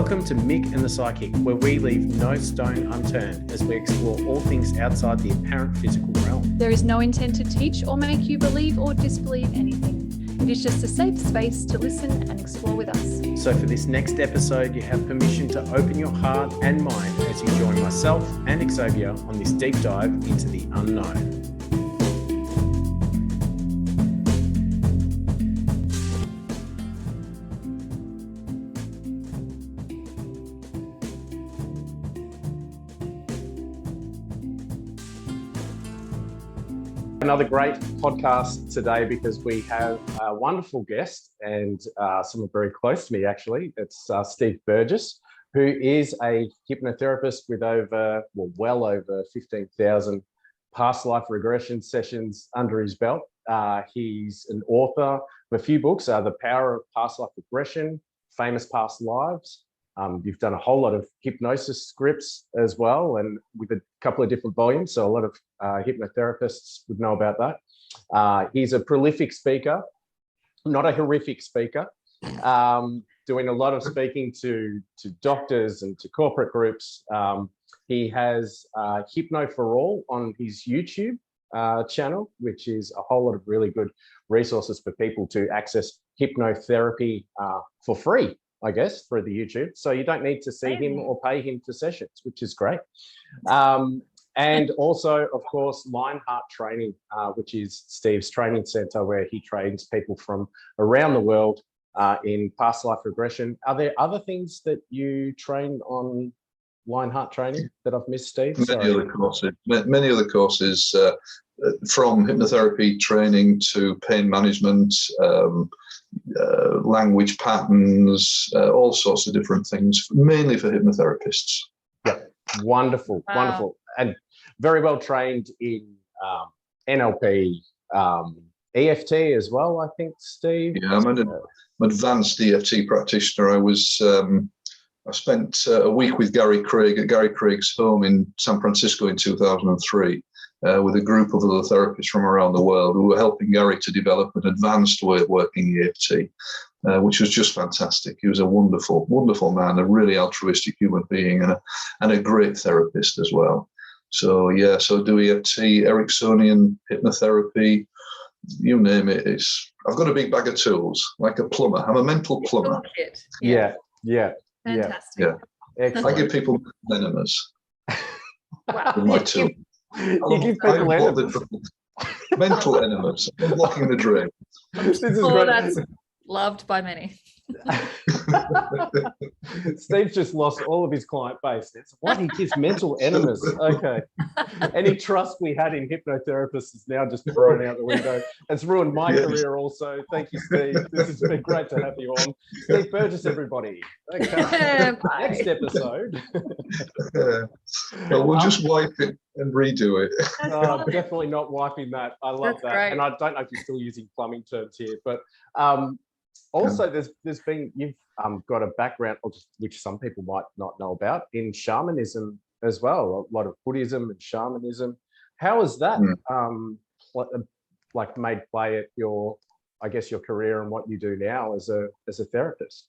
Welcome to Mick and the Psychic, where we leave no stone unturned as we explore all things outside the apparent physical realm. There is no intent to teach or make you believe or disbelieve anything. It is just a safe space to listen and explore with us. So for this next episode, you have permission to open your heart and mind as you join myself and Xavier on this deep dive into the unknown. Another great podcast today because we have a wonderful guest and someone very close to me, actually. It's Steve Burgess, who is a hypnotherapist with well over 15,000 past life regression sessions under his belt. He's an author of a few books, The Power of Past Life Regression, Famous Past Lives. You've done a whole lot of hypnosis scripts as well, and with a couple of different volumes, so a lot of hypnotherapists would know about that. He's a prolific speaker, not a horrific speaker, doing a lot of speaking to doctors and to corporate groups. He has Hypno for All on his YouTube channel, which is a whole lot of really good resources for people to access hypnotherapy for free, I guess, through the YouTube. So you don't need to see him or pay him for sessions, which is great. And also, of course, Lionheart Training, which is Steve's training center where he trains people from around the world in past life regression. Are there other things that you train on Lionheart Training that I've missed, Steve? Many other courses, from hypnotherapy training to pain management, language patterns, all sorts of different things, mainly for hypnotherapists. Yeah, wonderful, wonderful. And very well trained in NLP, EFT as well, I think, Steve. Yeah, I'm an advanced EFT practitioner. I spent a week with Gary Craig at Gary Craig's home in San Francisco in 2003. With a group of other therapists from around the world who were helping Gary to develop an advanced way of working EFT, which was just fantastic. He was a wonderful, wonderful man, a really altruistic human being, and a great therapist as well. So yeah, so do EFT, Ericksonian hypnotherapy, you name it. I've got a big bag of tools, like a plumber. I'm a mental plumber. Yeah. Fantastic. Yeah. Excellent. I give people enemas Wow. with my tool. You give people enemas. Mental enemas, blocking the drain. This is great. That's loved by many. Steve's just lost all of his client base. That's why he gives mental enemas. Okay. Any trust we had in hypnotherapists is now just thrown out the window. It's ruined my career also. Thank you, Steve. This has been great to have you on. Steve Burgess, everybody. Okay. Next episode. Well, we'll just wipe it and redo it. Definitely not wiping that. I love that. Great. And I don't know if you're still using plumbing terms here, but also, there's been, you've got a background, which some people might not know about, in shamanism as well. A lot of Buddhism and shamanism. How has that made play at your career and what you do now as a therapist?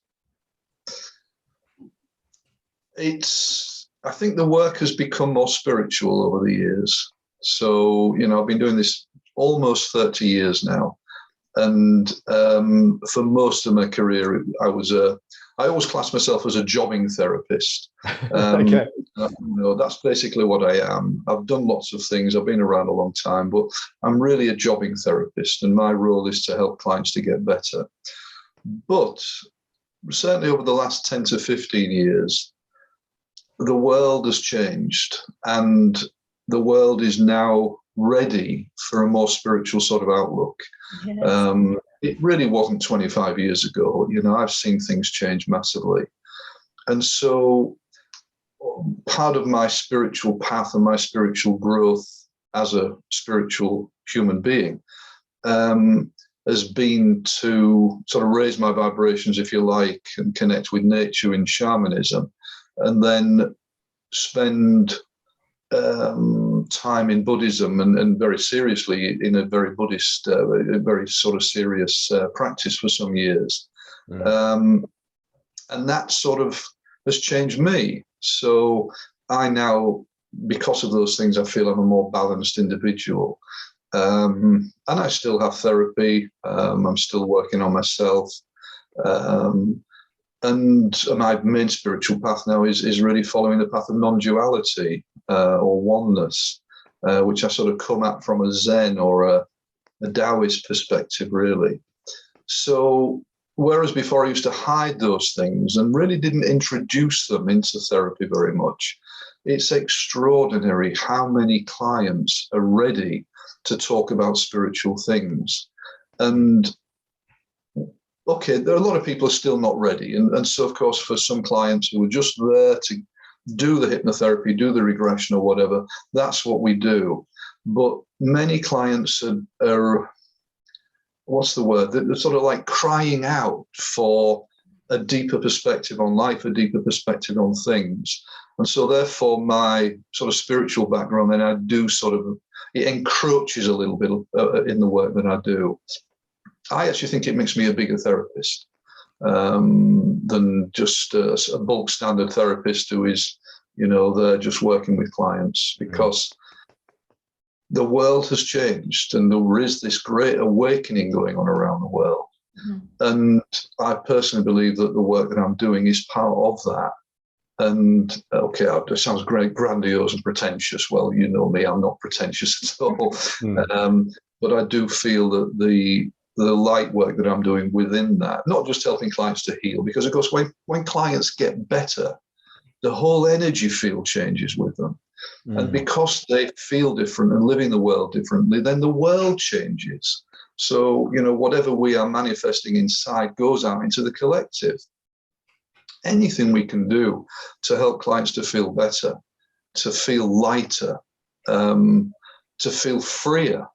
I think the work has become more spiritual over the years. So, I've been doing this almost 30 years now. And for most of my career, I always class myself as a jobbing therapist. Okay. That's basically what I am. I've done lots of things. I've been around a long time, but I'm really a jobbing therapist, and my role is to help clients to get better. But certainly over the last 10 to 15 years, the world has changed, and the world is now ready for a more spiritual sort of outlook. Yes. It really wasn't 25 years ago. I've seen things change massively. And so part of my spiritual path and my spiritual growth as a spiritual human being has been to sort of raise my vibrations, if you like, and connect with nature in shamanism, and then spend time in Buddhism and very seriously in a very Buddhist, a very sort of serious practice for some years. And that sort of has changed me. So I now, because of those things, I feel I'm a more balanced individual. And I still have therapy. I'm still working on myself. And my main spiritual path now is really following the path of non-duality or oneness, which I sort of come at from a Zen or a Taoist perspective, really. So whereas before I used to hide those things and really didn't introduce them into therapy very much, it's extraordinary how many clients are ready to talk about spiritual things. And okay, there are a lot of people are still not ready. And so, of course, for some clients who are just there to do the hypnotherapy, do the regression or whatever, that's what we do. But many clients are what's the word? They're sort of like crying out for a deeper perspective on life, a deeper perspective on things. And so therefore my sort of spiritual background, then I do sort of, it encroaches a little bit in the work that I do. I actually think it makes me a bigger therapist than just a bulk standard therapist who is, they're just working with clients, because the world has changed and there is this great awakening going on around the world. Mm-hmm. And I personally believe that the work that I'm doing is part of that. And okay, it sounds great, grandiose and pretentious. Well, you know me, I'm not pretentious at all. But I do feel that the light work that I'm doing within that, not just helping clients to heal, because of course when clients get better, the whole energy field changes with them. And because they feel different and live in the world differently, then the world changes. So, whatever we are manifesting inside goes out into the collective. Anything we can do to help clients to feel better, to feel lighter, to feel freer,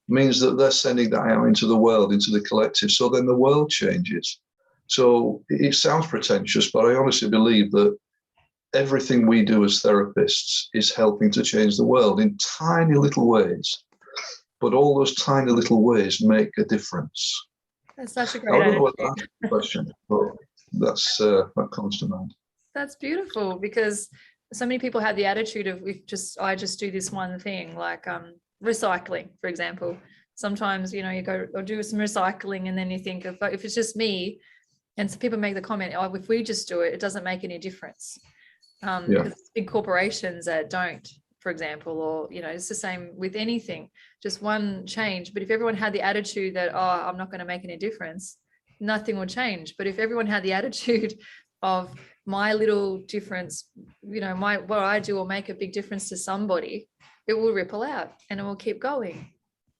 means that they're sending that out into the world, into the collective. So then the world changes. So it sounds pretentious, but I honestly believe that everything we do as therapists is helping to change the world in tiny little ways. But all those tiny little ways make a difference. That's such a great I don't know what that's the question, but that comes to mind. That's beautiful, because so many people have the attitude of I just do this one thing, like recycling, for example. Sometimes, you go or do some recycling and then you think if it's just me, and some people make the comment, oh, if we just do it, it doesn't make any difference. Because big corporations that don't, for example, or, it's the same with anything, just one change. But if everyone had the attitude that, oh, I'm not going to make any difference, nothing will change. But if everyone had the attitude of my little difference, what I do will make a big difference to somebody, it will ripple out and it will keep going.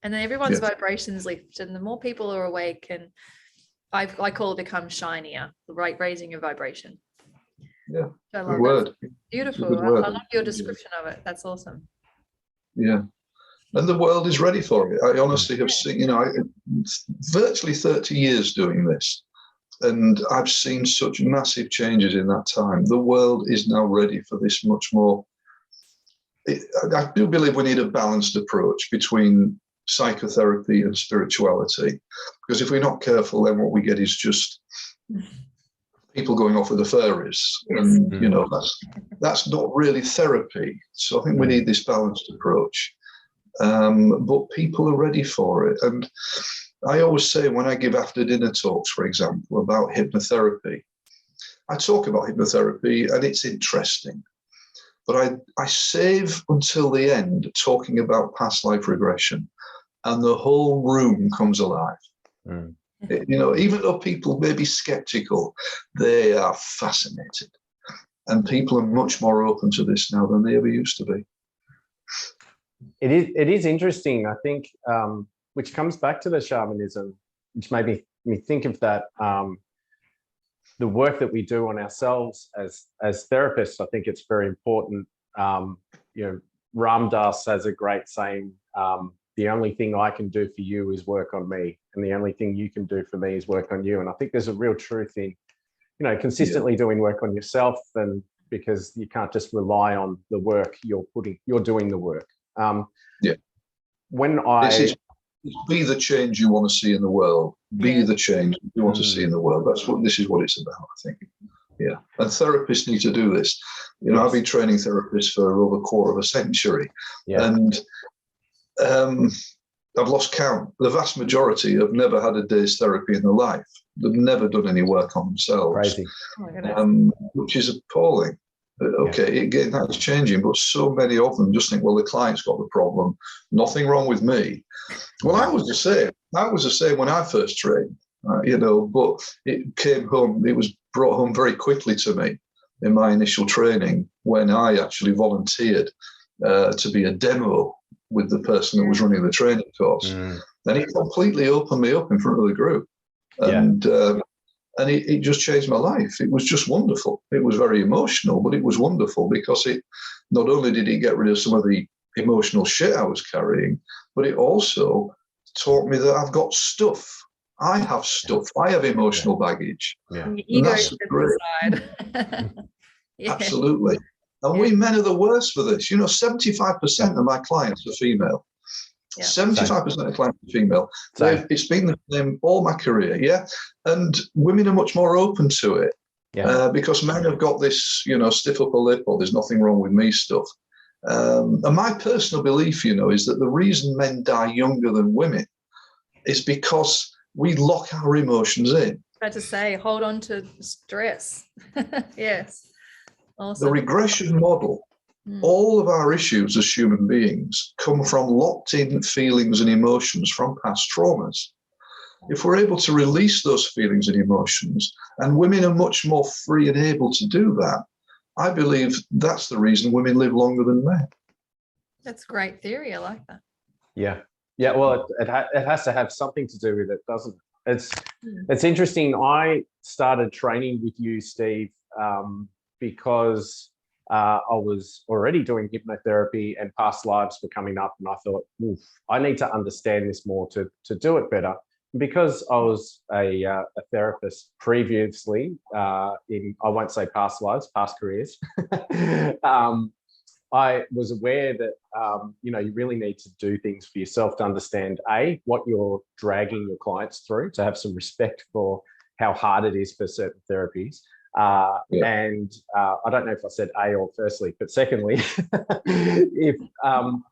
And then everyone's vibrations lift, and the more people are awake, and I call it become shinier, raising your vibration. Yeah, I love good word. That. Beautiful. Good word. I love your description of it. That's awesome. Yeah. And the world is ready for it. I honestly have seen, virtually 30 years doing this, and I've seen such massive changes in that time. The world is now ready for this much more. I do believe we need a balanced approach between psychotherapy and spirituality, because if we're not careful, then what we get is just people going off with the fairies, and that's not really therapy. So I think we need this balanced approach, but people are ready for it. And I always say, when I give after dinner talks, for example, about hypnotherapy, I talk about hypnotherapy and it's interesting, but I save until the end talking about past life regression, and the whole room comes alive. Even though people may be skeptical, they are fascinated. And people are much more open to this now than they ever used to be. It is interesting, I think, which comes back to the shamanism, which made me think of that. The work that we do on ourselves as therapists, I think it's very important. Ram Dass has a great saying, the only thing I can do for you is work on me, and the only thing you can do for me is work on you. And I think there's a real truth in, consistently doing work on yourself, and because you can't just rely on the work you're doing the work. When be the change you want to see in the world. Be the change you want to see in the world. This is what it's about, I think. Yeah, and therapists need to do this. You know, Yes. I've been training therapists for over a quarter of a century, Yeah. and I've lost count. The vast majority have never had a day's therapy in their life. They've never done any work on themselves, Crazy. Oh my goodness. which is appalling. Okay, again, that's changing, but so many of them just think, well, the client's got the problem. Nothing wrong with me. Well, I was the same. I was the same when I first trained, you know, but it came home, it was brought home very quickly to me in my initial training when I actually volunteered to be a demo with the person that was running the training course. Mm. And it completely opened me up in front of the group. Yeah. And it just changed my life. It was just wonderful. It was very emotional, but it was wonderful because it not only did it get rid of some of the emotional shit I was carrying, but it also taught me that I've got stuff. I have stuff. I have emotional baggage. Yeah. Your And ego that's gets great. aside. Yeah. Absolutely. And we men are the worst for this. You know, 75% of my clients are female. Yeah. 75% of clients are female. Same. It's been the same all my career, yeah. And women are much more open to it Yeah. because men have got this, you know, stiff upper lip or there's nothing wrong with me stuff. And my personal belief, you know, is that the reason men die younger than women is because we lock our emotions in. Had to say, hold on to stress. Yes. The Awesome. regression model, Mm. all of our issues as human beings come from locked in feelings and emotions from past traumas. If we're able to release those feelings and emotions, and women are much more free and able to do that, I believe that's the reason women live longer than men. That's great theory. I like that. Yeah. Yeah. Well, it has to have something to do with it, doesn't it? Mm. It's interesting. I started training with you, Steve, because I was already doing hypnotherapy and past lives were coming up, and I thought, oof, I need to understand this more to do it better. Because I was a therapist previously in, I won't say past lives, past careers, I was aware that, you know, you really need to do things for yourself to understand, A, what you're dragging your clients through, to have some respect for how hard it is for certain therapies. And I don't know if I said A or firstly, but secondly, if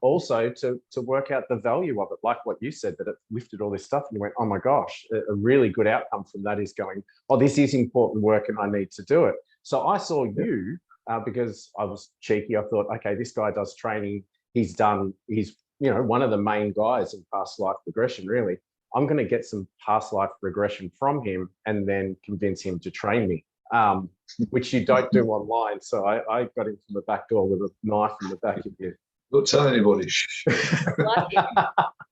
also to work out the value of it, like what you said, that it lifted all this stuff and you went, oh my gosh, a really good outcome from that is going, oh, this is important work and I need to do it. So I saw you because I was cheeky. I thought, okay, this guy does training. He's you know, one of the main guys in past life regression, really. I'm going to get some past life regression from him and then convince him to train me. Which you don't do online. So I got in from the back door with a knife in the back of you. Don't tell anybody. Lucky.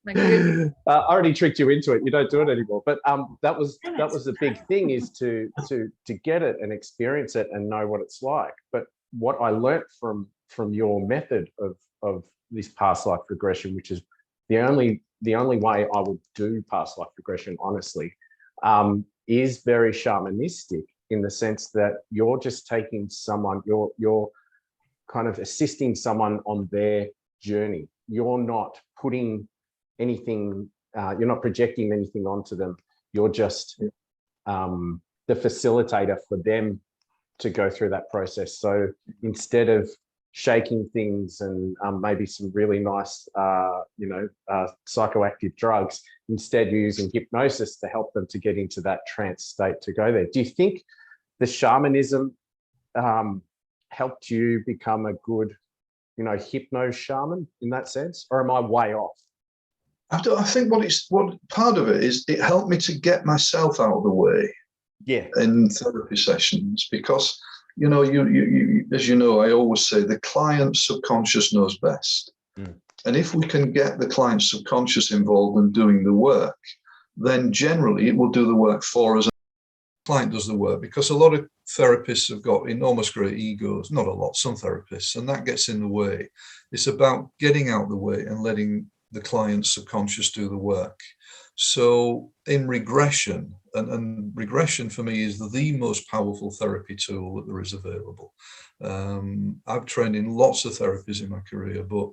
My goodness. I already tricked you into it. You don't do it anymore. But that was the big thing, is to get it and experience it and know what it's like. But what I learnt from your method of this past life regression, which is the only way I would do past life regression, honestly, is very shamanistic, in the sense that you're just taking someone, you're kind of assisting someone on their journey. You're not putting anything, you're not projecting anything onto them. You're just the facilitator for them to go through that process. So instead of shaking things and maybe some really nice, psychoactive drugs, instead you're using hypnosis to help them to get into that trance state to go there. Do you think the shamanism helped you become a good, hypno shaman in that sense, or am I way off? I think what part of it is, it helped me to get myself out of the way. Yeah. In therapy sessions, because you as you know, I always say the client's subconscious knows best. And if we can get the client's subconscious involved in doing the work, then generally it will do the work for us. Client does the work, because a lot of therapists have got enormous great egos, not a lot, some therapists, and that gets in the way. It's about getting out the way and letting the client's subconscious do the work. So in regression, and regression for me is the most powerful therapy tool that there is available. I've trained in lots of therapies in my career, but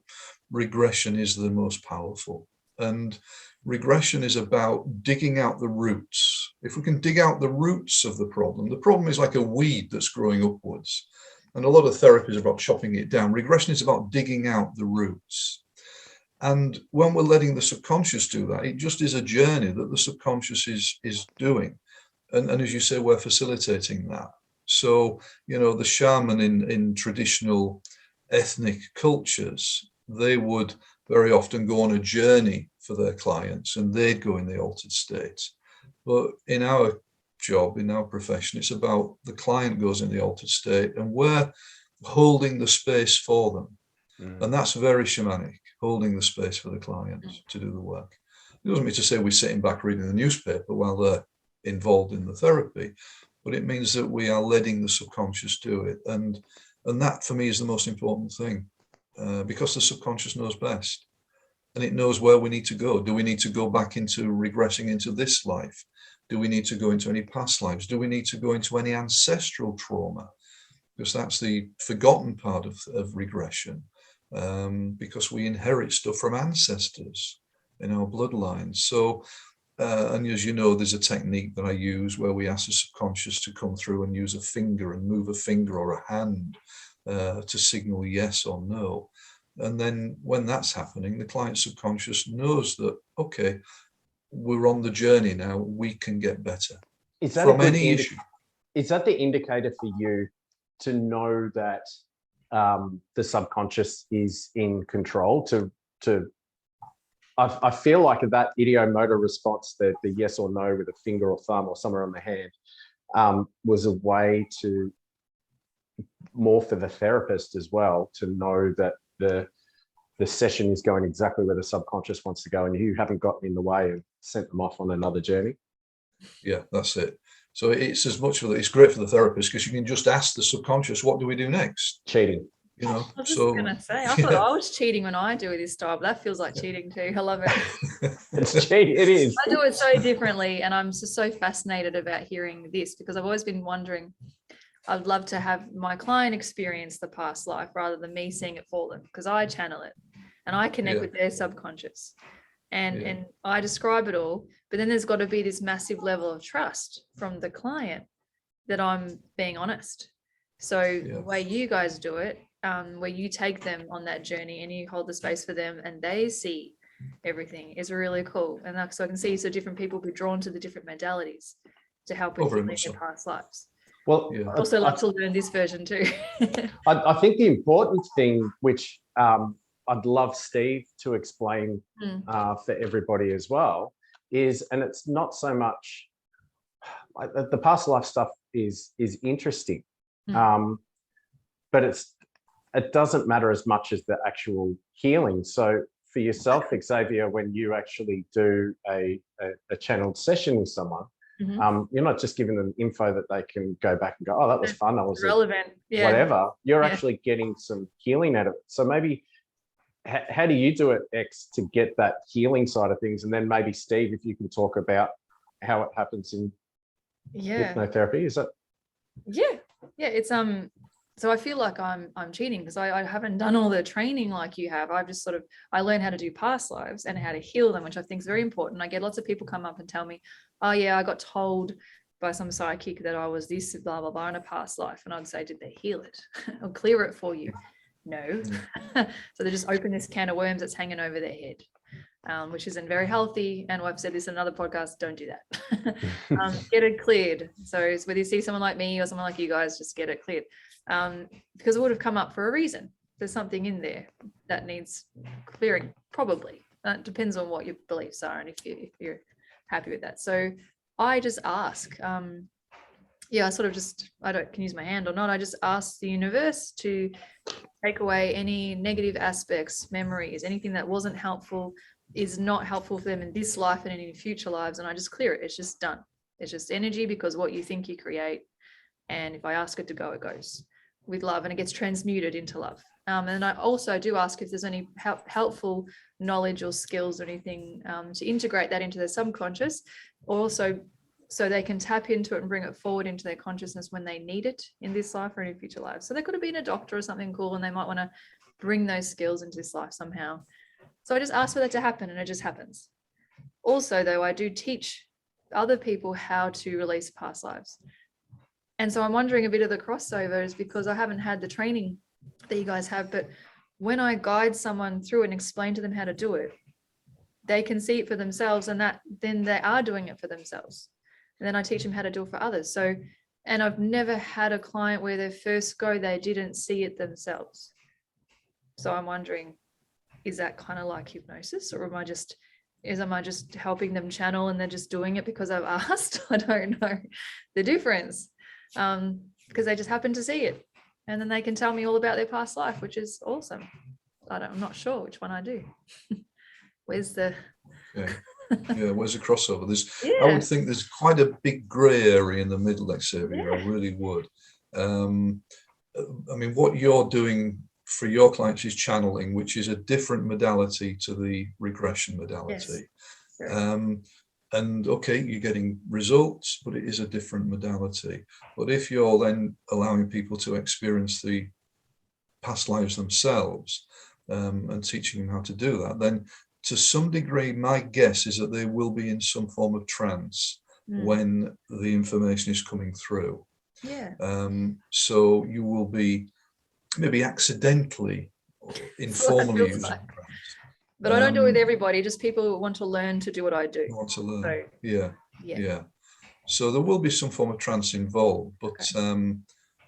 regression is the most powerful. And regression is about digging out the roots if we can dig out the roots of the problem is like a weed that's growing upwards. And a lot of therapy is about chopping it down. Regression is about digging out the roots. And when we're letting the subconscious do that, it just is a journey that the subconscious is doing. And as you say, we're facilitating that. So, the shaman in traditional ethnic cultures, they would very often go on a journey for their clients and they'd go in the altered state. But in our job, in our profession, it's about the client goes in the altered state and we're holding the space for them. And that's very shamanic, holding the space for the client to do the work. It doesn't mean to say we're sitting back reading the newspaper while they're involved in the therapy, but it means that we are letting the subconscious do it. And that for me is the most important thing, because the subconscious knows best and it knows where we need to go. Do we need to go back into regressing into this life? Do we need to go into any past lives? Do we need to go into any ancestral trauma? Because that's the forgotten part of regression. Because we inherit stuff from ancestors in our bloodlines. So, and as you know, there's a technique that I use where we ask the subconscious to come through and use a finger and move a finger or a hand to signal yes or no. And then when that's happening, the client subconscious knows that, okay, we're on the journey now, we can get better from any issue. Is that the indicator for you to know that the subconscious is in control? I feel like that ideomotor response, the yes or no with a finger or thumb or somewhere on the hand, was a way to more for the therapist as well, to know that the session is going exactly where the subconscious wants to go and you haven't gotten in the way and sent them off on another journey. Yeah, that's it. So it's as much for it's great for the therapist because you can just ask the subconscious, what do we do next? Cheating. I was just gonna say, I thought I was cheating when I do this style, but that feels like cheating too. I love it. It's cheating. It is. I do it so differently, and I'm just so fascinated about hearing this because I've always been wondering. I'd love to have my client experience the past life rather than me seeing it for them, because I channel it and I connect with their subconscious, and I describe it all. But then there's got to be this massive level of trust from the client that I'm being honest. So the way you guys do it, where you take them on that journey and you hold the space for them and they see everything, is really cool. And so I can see so different people be drawn to the different modalities to help with their past lives. Well, I also like to learn this version too. I think the important thing, which I'd love Steve to explain for everybody as well, is, and it's not so much like the past life stuff is interesting, but it doesn't matter as much as the actual healing. So for yourself, Xavier, when you actually do a channeled session with someone, you're not just giving them info that they can go back and go, oh, that was fun, that was relevant, whatever. You're actually getting some healing out of it. So maybe how do you do it, X, to get that healing side of things? And then maybe Steve, if you can talk about how it happens in hypnotherapy. Is that? It's so I feel like I'm cheating because I haven't done all the training like you have. I've just I learned how to do past lives and how to heal them, which I think is very important. I get lots of people come up and tell me, oh yeah, I got told by some psychic that I was this blah blah blah in a past life, and I'd say, did they heal it or clear it for you? No. So they just open this can of worms that's hanging over their head, which isn't very healthy. And I've said this in another podcast, don't do that. Get it cleared. So whether you see someone like me or someone like you guys, just get it cleared, because it would have come up for a reason. There's something in there that needs clearing, probably. It depends on what your beliefs are and if you're happy with that. So I just ask, I can use my hand or not. I just ask the universe to take away any negative aspects, memories, anything that wasn't helpful, is not helpful for them in this life and in any future lives. And I just clear it. It's just done. It's just energy, because what you think you create. And if I ask it to go, it goes with love and it gets transmuted into love. And I also do ask if there's any helpful knowledge or skills or anything to integrate that into their subconscious, or also so they can tap into it and bring it forward into their consciousness when they need it in this life or in future lives. So they could have been a doctor or something cool, and they might want to bring those skills into this life somehow. So I just ask for that to happen, and it just happens. Also, though, I do teach other people how to release past lives. And so I'm wondering a bit of the crossover is because I haven't had the training that you guys have, but when I guide someone through and explain to them how to do it, they can see it for themselves, and that then they are doing it for themselves. And then I teach them how to do it for others. So, and I've never had a client where their first go, they didn't see it themselves. So I'm wondering, is that kind of like hypnosis, or am I just helping them channel and they're just doing it because I've asked? I don't know the difference, because they just happen to see it, and then they can tell me all about their past life, which is awesome. I'm not sure which one I do. Where's the where's the crossover? Yeah. I would think there's quite a big grey area in the middle, Xavier. I really would. I mean, what you're doing for your clients is channeling, which is a different modality to the regression modality. Yes. And okay, you're getting results, but it is a different modality. But if you're then allowing people to experience the past lives themselves, and teaching them how to do that, then to some degree, my guess is that they will be in some form of trance when the information is coming through. Yeah. So you will be maybe accidentally, informally using trance. But I don't do it with everybody, just people who want to learn to do what I do. Want to learn. So, yeah. So there will be some form of trance involved, but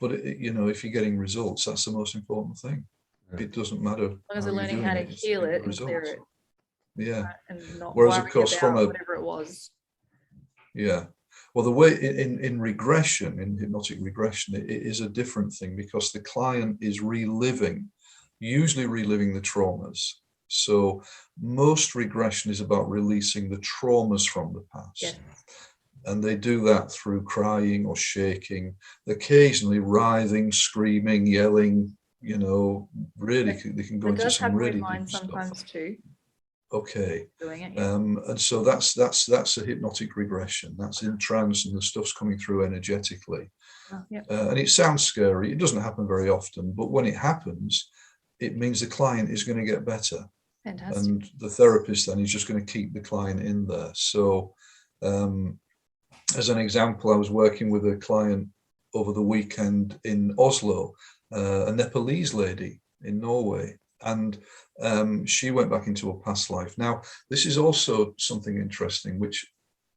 if you're getting results, that's the most important thing. It doesn't matter. As long as they're learning how to heal it and clear it. Yeah. And not whereas of course from whatever it was. Yeah. Well, the way in regression, in hypnotic regression, it is a different thing, because the client is usually reliving the traumas. So most regression is about releasing the traumas from the past. Yes. And they do that through crying or shaking, occasionally writhing, screaming, yelling, really, they can go into some really deep stuff. Sometimes too. Okay. Doing it, and so that's a hypnotic regression. That's in trance, and the stuff's coming through energetically. And it sounds scary. It doesn't happen very often, but when it happens, it means the client is going to get better. Fantastic. And the therapist then is just going to keep the client in there. So as an example, I was working with a client over the weekend in Oslo, a Nepalese lady in Norway, and she went back into a past life. Now, this is also something interesting, which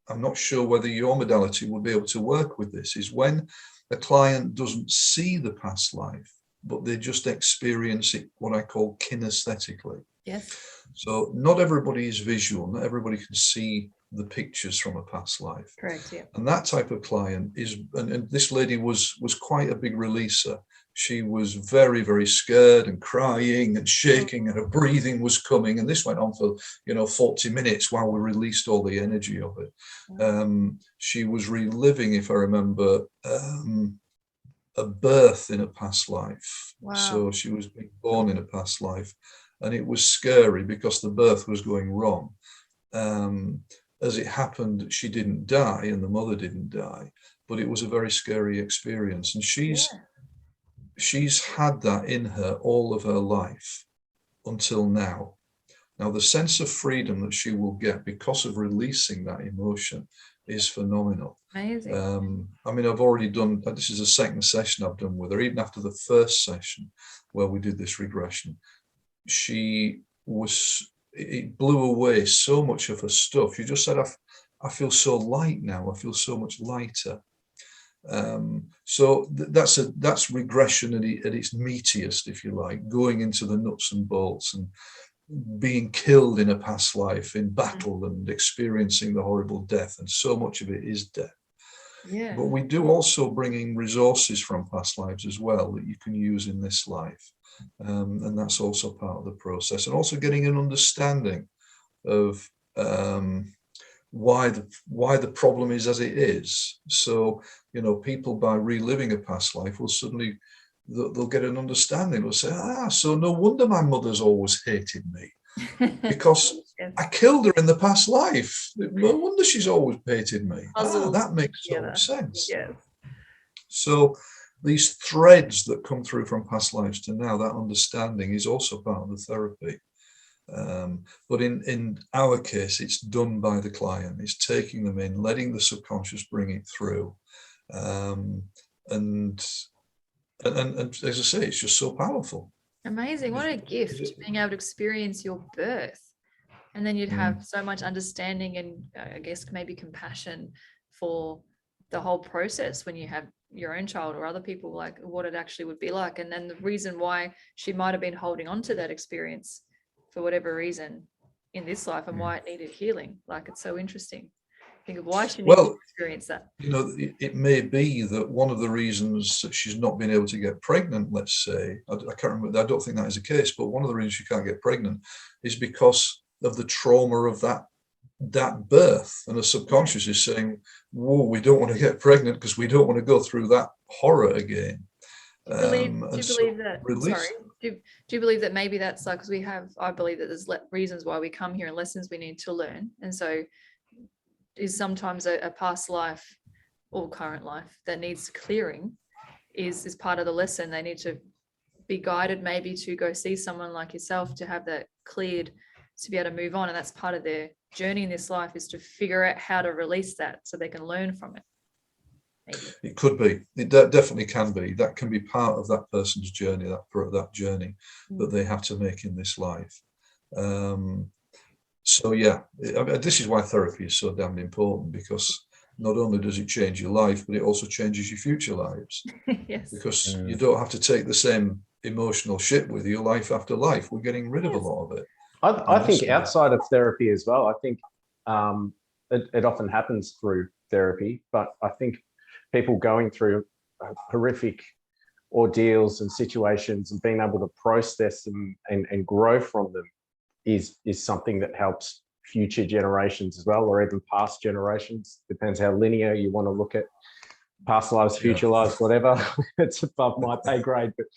I'm not sure whether your modality would be able to work with. This is when a client doesn't see the past life, but they just experience it, what I call kinesthetically. Yes. So not everybody is visual, not everybody can see the pictures from a past life. Correct, yeah. And that type of client is, and this lady was quite a big releaser. She was very, very scared and crying and shaking, and her breathing was coming. And this went on for, 40 minutes while we released all the energy of it. She was reliving, if I remember, a birth in a past life. Wow. So she was being born in a past life, and it was scary because the birth was going wrong. As it happened, she didn't die and the mother didn't die, but it was a very scary experience. And she's had that in her all of her life until now. Now, the sense of freedom that she will get because of releasing that emotion is phenomenal. Amazing. I mean, I've already done, this is the second session I've done with her. Even after the first session where we did this regression, it blew away so much of her stuff. She just said, I feel so light now. I feel so much lighter. So that's regression at its meatiest, if you like, going into the nuts and bolts and being killed in a past life in battle and experiencing the horrible death. And so much of it is death. Yeah. But we do also bring in resources from past lives as well that you can use in this life. And that's also part of the process, and also getting an understanding of why the problem is as it is. So, people by reliving a past life will suddenly, they'll get an understanding. They'll say, so no wonder my mother's always hated me, because Yes. I killed her in the past life. No wonder she's always hated me. That makes so much sense. Yes. So these threads that come through from past lives to now, that understanding is also part of the therapy. But in our case, it's done by the client. It's taking them in, letting the subconscious bring it through. And as I say, it's just so powerful. Amazing. What a gift, being able to experience your birth. And then you'd have so much understanding and I guess maybe compassion for the whole process when you have your own child or other people, like what it actually would be like. And then the reason why she might have been holding on to that experience for whatever reason in this life and why it needed healing. Like, it's so interesting. Think of why she needed to experience that. You know, it may be that one of the reasons that she's not been able to get pregnant, let's say, I can't remember, I don't think that is the case, but one of the reasons she can't get pregnant is because of the trauma of that birth, and the subconscious is saying, whoa, we don't want to get pregnant because we don't want to go through that horror again. Do you believe that maybe that's like, because I believe that there's reasons why we come here and lessons we need to learn, and so is sometimes a past life or current life that needs clearing is part of the lesson. They need to be guided maybe to go see someone like yourself to have that cleared, to be able to move on. And that's part of their journey in this life, is to figure out how to release that so they can learn from it. Maybe. It could be. It definitely can be. That can be part of that person's journey, that journey that they have to make in this life. So yeah, this is why therapy is so damn important, because not only does it change your life, but it also changes your future lives. Yes. Because you don't have to take the same emotional shit with you life after life. We're getting rid of a lot of it. I think outside of therapy as well, I think it often happens through therapy, but I think people going through horrific ordeals and situations and being able to process them and grow from them is something that helps future generations as well, or even past generations. Depends how linear you want to look at past lives, future lives, whatever. It's above my pay grade. But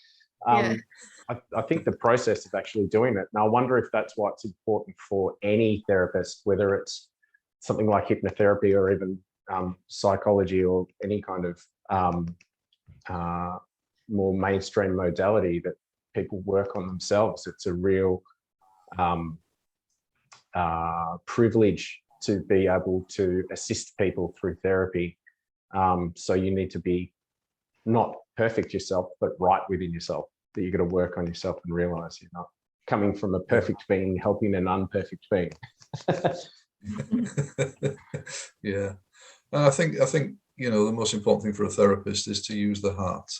I think the process of actually doing it, and I wonder if that's why it's important for any therapist, whether it's something like hypnotherapy or even psychology or any kind of more mainstream modality, that people work on themselves. It's a real privilege to be able to assist people through therapy. So you need to be not perfect yourself, but right within yourself, that you've got to work on yourself and realize you're not coming from a perfect being helping an imperfect being. Yeah. And I think you know, the most important thing for a therapist is to use the heart.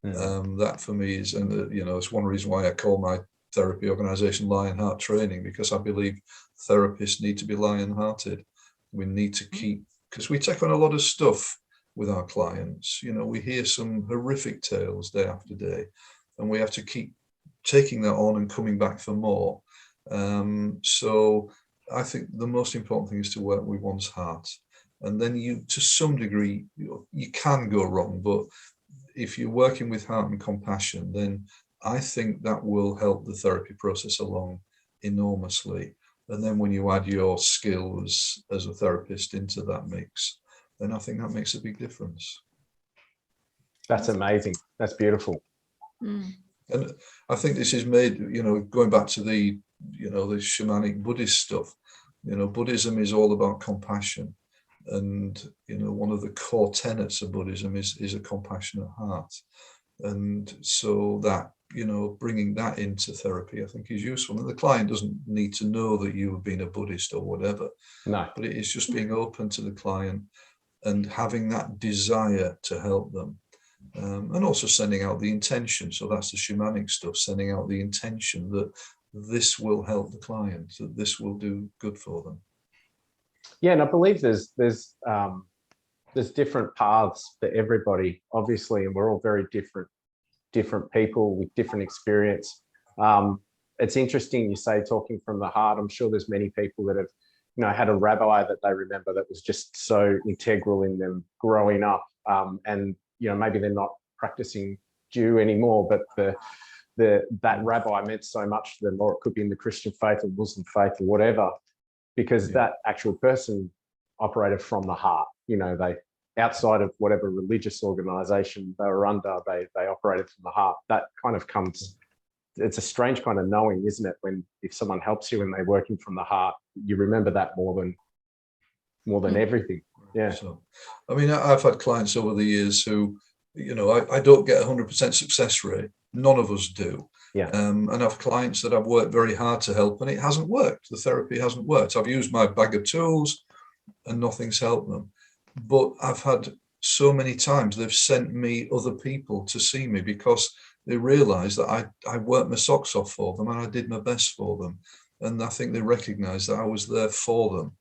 That for me is, and you know, it's one reason why I call my therapy organization Lionheart Training, because I believe therapists need to be lion-hearted. We need to keep, because we take on a lot of stuff with our clients. You know, we hear some horrific tales day after day, and we have to keep taking that on and coming back for more. So I think the most important thing is to work with one's heart. And then you, to some degree, you can go wrong, but if you're working with heart and compassion, then I think that will help the therapy process along enormously. And then when you add your skills as a therapist into that mix, then I think that makes a big difference. That's amazing. That's beautiful. And I think this is made, you know, going back to the, you know, the shamanic Buddhist stuff, you know, Buddhism is all about compassion. And, you know, one of the core tenets of Buddhism is a compassionate heart. And so that, you know, bringing that into therapy, I think, is useful. And the client doesn't need to know that you have been a Buddhist or whatever. No. But it is just being open to the client and having that desire to help them. And also sending out the intention. So that's the shamanic stuff, sending out the intention that this will help the client, that this will do good for them. Yeah, and I believe there's different paths for everybody, obviously, and we're all very different people with different experience. It's interesting you say talking from the heart. I'm sure there's many people that have, you know, had a rabbi that they remember that was just so integral in them growing up, and you know, maybe they're not practicing Jew anymore, but that rabbi meant so much to them, or it could be in the Christian faith or Muslim faith or whatever, because that actual person operated from the heart. You know, they, outside of whatever religious organization they were under, they operated from the heart. That kind of comes it's a strange kind of knowing, isn't it? When if someone helps you and they're working from the heart, you remember that more than everything. Yeah. So, I mean, I've had clients over the years who, I don't get 100% success rate. None of us do. Yeah. And I've clients that I've worked very hard to help, and it hasn't worked. The therapy hasn't worked. I've used my bag of tools, and nothing's helped them. But I've had so many times they've sent me other people to see me because they realised that I worked my socks off for them and I did my best for them. And I think they recognised that I was there for them.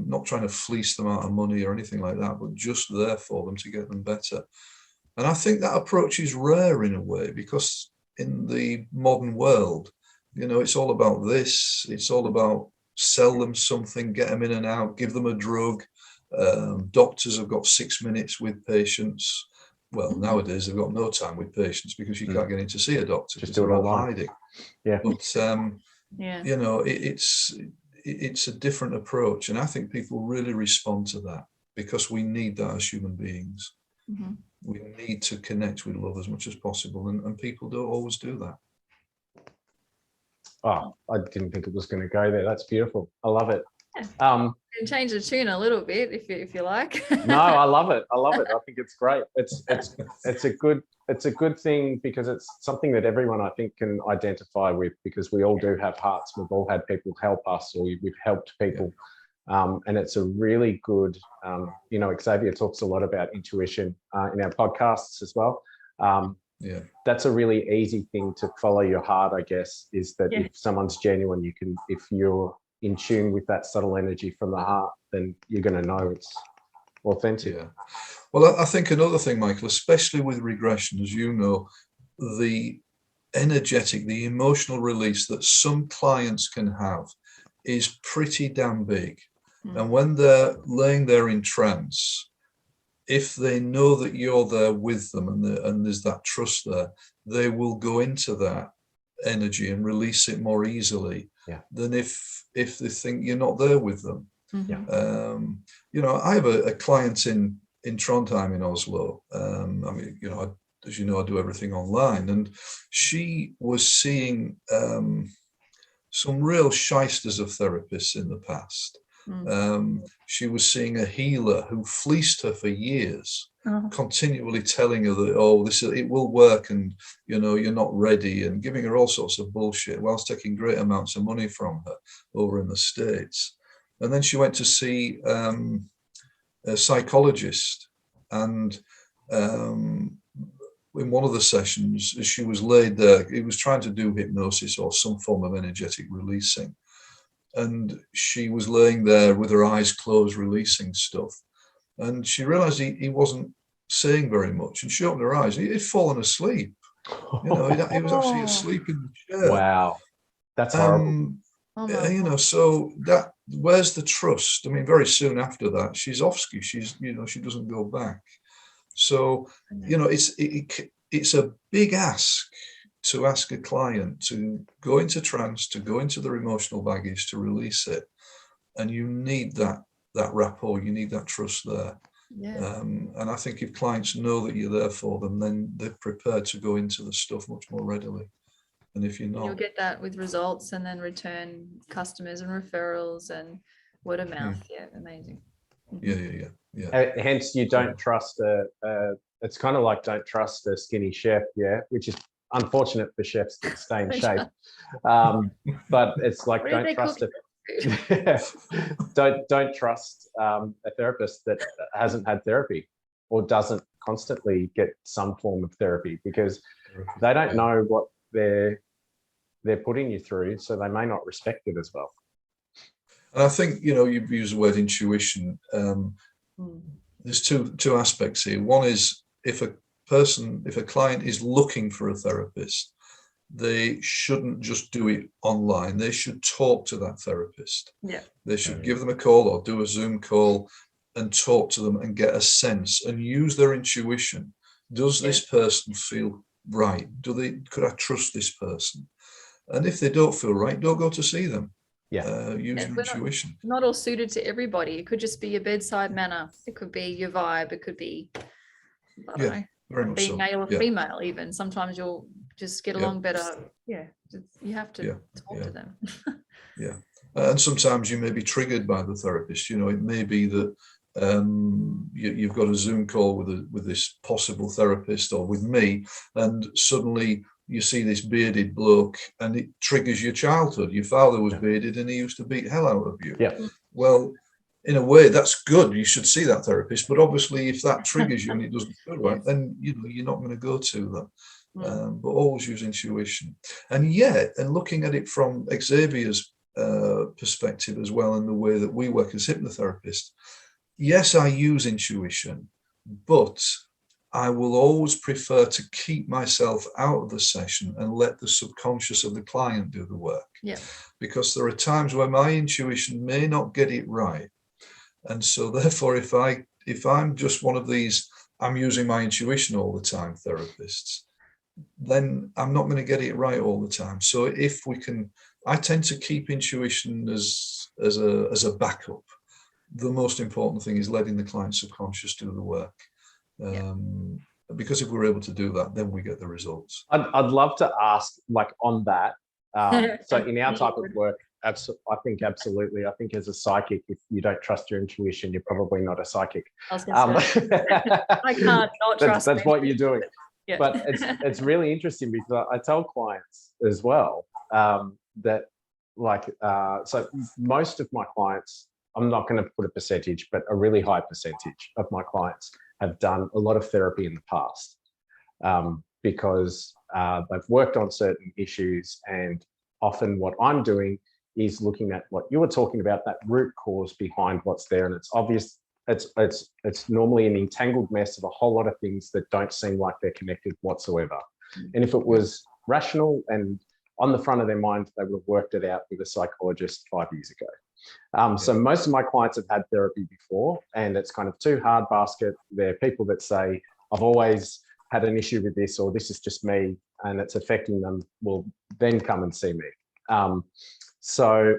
Not trying to fleece them out of money or anything like that, but just there for them to get them better. And I think that approach is rare in a way, because in the modern world, it's all about this. It's all about sell them something, get them in and out, give them a drug. Doctors have got 6 minutes with patients. Well, nowadays they've got no time with patients because you can't get in to see a doctor. Just do it all hiding. Yeah. But Yeah. it's a different approach, and I think people really respond to that because we need that as human beings. Mm-hmm. We need to connect with love as much as possible, and people don't always do that. Oh, I didn't think it was going to go there. That's beautiful. I love it. You can change the tune a little bit if you like. No, I love it. I think it's great. It's a good thing because it's something that everyone, I think, can identify with, because we all do have hearts. We've all had people help us, or we've helped people. And it's a really good, Xavier talks a lot about intuition in our podcasts as well. That's a really easy thing to follow your heart, I guess, is that if someone's genuine, if you're in tune with that subtle energy from the heart, then you're going to know it's authentic. Yeah. Well, I think another thing, Michael, especially with regression, as you know, the energetic, the emotional release that some clients can have is pretty damn big. And when they're laying there in trance, if they know that you're there with them and there's that trust there, they will go into that energy and release it more easily than if they think you're not there with them. I have a client in Trondheim in Oslo. As you know, I do everything online, and she was seeing some real shysters of therapists in the past. She was seeing a healer who fleeced her for years, continually telling her that, it will work, and you're not ready, and giving her all sorts of bullshit whilst taking great amounts of money from her over in the States. And then she went to see a psychologist, and in one of the sessions, as she was laid there, he was trying to do hypnosis or some form of energetic releasing. And she was laying there with her eyes closed, releasing stuff. And she realized he wasn't saying very much. And she opened her eyes. He'd fallen asleep. He was actually asleep in the chair. Wow. That's horrible. So that, where's the trust? I mean, very soon after that, she's off ski. She doesn't go back. So, it's a big ask to ask a client to go into trance, to go into their emotional baggage, to release it. And you need that rapport, you need that trust there. And I think if clients know that you're there for them, then they're prepared to go into the stuff much more readily. And if you're not, you'll get that with results, and then return customers and referrals and word of mouth. Amazing. Yeah. Hence, you don't trust it's kind of like don't trust a skinny chef, which is unfortunate for chefs that stay in shape. But it's like don't trust don't trust a therapist that hasn't had therapy or doesn't constantly get some form of therapy, because they don't know what they're putting you through, so they may not respect it as well. And I think, you've used the word intuition. There's two aspects here. One is if a client is looking for a therapist, they shouldn't just do it online. They should talk to that therapist. They should give them a call or do a Zoom call and talk to them and get a sense and use their intuition. Does this person feel right? Could I trust this person? And if they don't feel right, don't go to see them. Use your intuition. Not all suited to everybody. It could just be your bedside manner. It could be your vibe. It could be, I don't know, very much being so. male or female even. Sometimes you'll just get along better. Yeah, you have to talk to them. Yeah. And sometimes you may be triggered by the therapist. You know, it may be that you've got a Zoom call with this possible therapist or with me, and suddenly you see this bearded bloke and it triggers your childhood. Your father was bearded and he used to beat hell out of you. Yeah. Well, in a way, that's good. You should see that therapist. But obviously, if that triggers you and it doesn't feel right, then you're not going to go to them. But always use intuition. And looking at it from Xavier's perspective as well, and the way that we work as hypnotherapists, yes, I use intuition, but I will always prefer to keep myself out of the session and let the subconscious of the client do the work. Yeah. Because there are times where my intuition may not get it right. And so therefore, if I'm just one of these, I'm using my intuition all the time therapists, then I'm not going to get it right all the time. So if we can, I tend to keep intuition as a backup. The most important thing is letting the client subconscious do the work. Because if we're able to do that, then we get the results. I'd love to ask, like, on that. So in our type of work, I think absolutely. I think as a psychic, if you don't trust your intuition, you're probably not a psychic. I was gonna say, I can't not trust. That's what you're doing. Yeah. But it's really interesting because I tell clients as well that, like, so most of my clients, I'm not going to put a percentage, but a really high percentage of my clients have done a lot of therapy in the past because they've worked on certain issues, and often what I'm doing is looking at what you were talking about, that root cause behind what's there. And it's obvious, it's normally an entangled mess of a whole lot of things that don't seem like they're connected whatsoever. And if it was rational and on the front of their mind, they would have worked it out with a psychologist 5 years ago. So most of my clients have had therapy before, and it's kind of too hard basket. They're people that say, I've always had an issue with this, or this is just me and it's affecting them. Well, then come and see me. So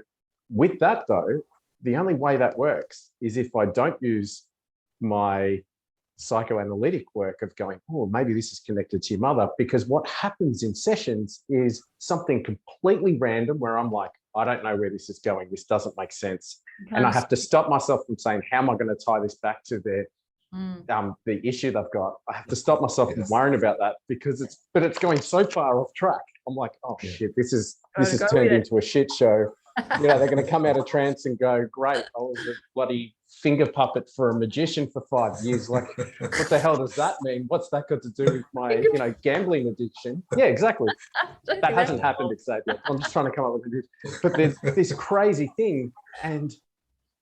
with that though, the only way that works is if I don't use my psychoanalytic work of going, oh, maybe this is connected to your mother, because what happens in sessions is something completely random where I'm like, I don't know where this is going. This doesn't make sense. And I have to stop myself from saying, how am I going to tie this back to the issue they've got? I have to stop myself from worrying about that because it's going so far off track. I'm like, oh shit, this is turned into a shit show. You know, they're going to come out of trance and go, great, I was a bloody finger puppet for a magician for 5 years. Like, what the hell does that mean? What's that got to do with my, gambling addiction? Yeah, exactly. That hasn't happened, Xavier. I'm just trying to come up with a but there's this crazy thing, and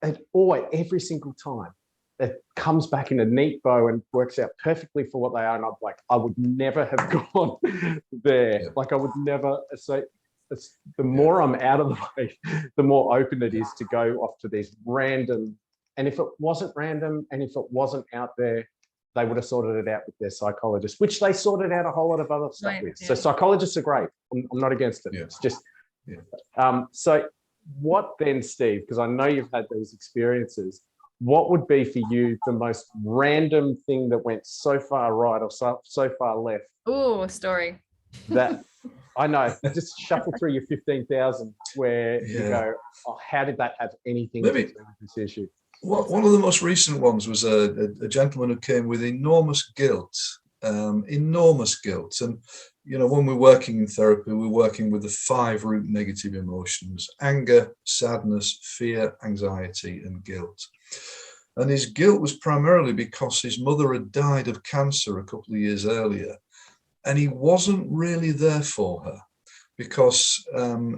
every single time it comes back in a neat bow and works out perfectly for what they are. And I'm like, I would never have gone there. Yeah. Like, I would never. So the more I'm out of the way, the more open it is to go off to these random. And if it wasn't random, and if it wasn't out there, they would have sorted it out with their psychologist, which they sorted out a whole lot of other stuff with. So psychologists are great. I'm not against it. It's just, so what then, Steve, because I know you've had these experiences, what would be for you the most random thing that went so far right or so far left? Oh, a story. That I know, just shuffle through your 15,000 where you go, oh, how did that have anything to do with this issue? One of the most recent ones was a gentleman who came with enormous guilt. And, when we're working in therapy, we're working with the 5 root negative emotions: anger, sadness, fear, anxiety, and guilt. And his guilt was primarily because his mother had died of cancer a couple of years earlier. And he wasn't really there for her because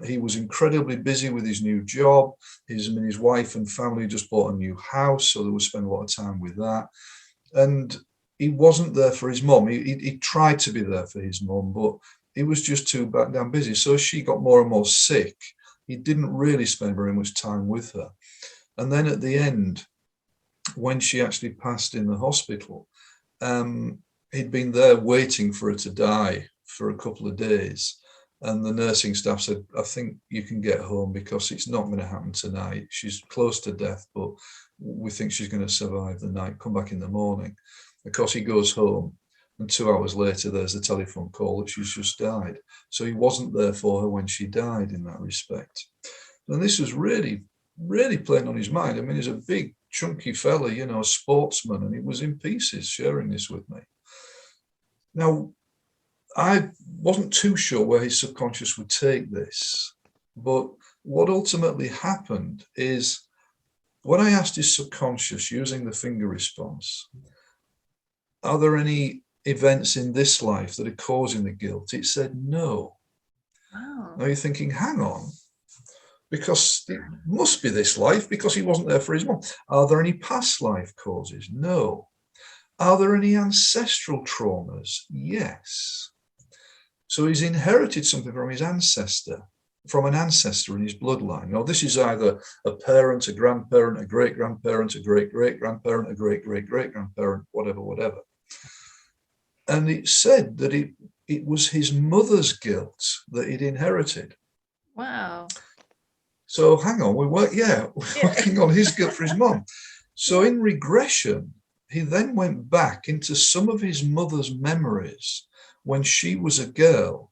he was incredibly busy with his new job. His wife and family just bought a new house, so they would spend a lot of time with that. And he wasn't there for his mum. He tried to be there for his mum, but he was just too damn busy. So as she got more and more sick, he didn't really spend very much time with her. And then at the end, when she actually passed in the hospital, he'd been there waiting for her to die for a couple of days. And the nursing staff said, I think you can get home because it's not going to happen tonight. She's close to death, but we think she's going to survive the night, come back in the morning. Of course, he goes home And 2 hours later, there's a telephone call that she's just died. So he wasn't there for her when she died in that respect. And this was really, really playing on his mind. I mean, he's a big, chunky fella, you know, a sportsman, and he was in pieces sharing this with me. Now, I wasn't too sure where his subconscious would take this, but what ultimately happened is when I asked his subconscious using the finger response, are there any events in this life that are causing the guilt? It said no. Wow. Now you're thinking, hang on, because it must be this life because he wasn't there for his mom. Are there any past life causes? No. Are there any ancestral traumas? Yes. So he's inherited something from his ancestor, from an ancestor in his bloodline. Now, this is either a parent, a grandparent, a great-grandparent, a great-great-grandparent, a great-great-great-grandparent, whatever. And it said that it was his mother's guilt that he'd inherited. Wow. So hang on, we're working on his guilt for his mom. So in regression, he then went back into some of his mother's memories when she was a girl,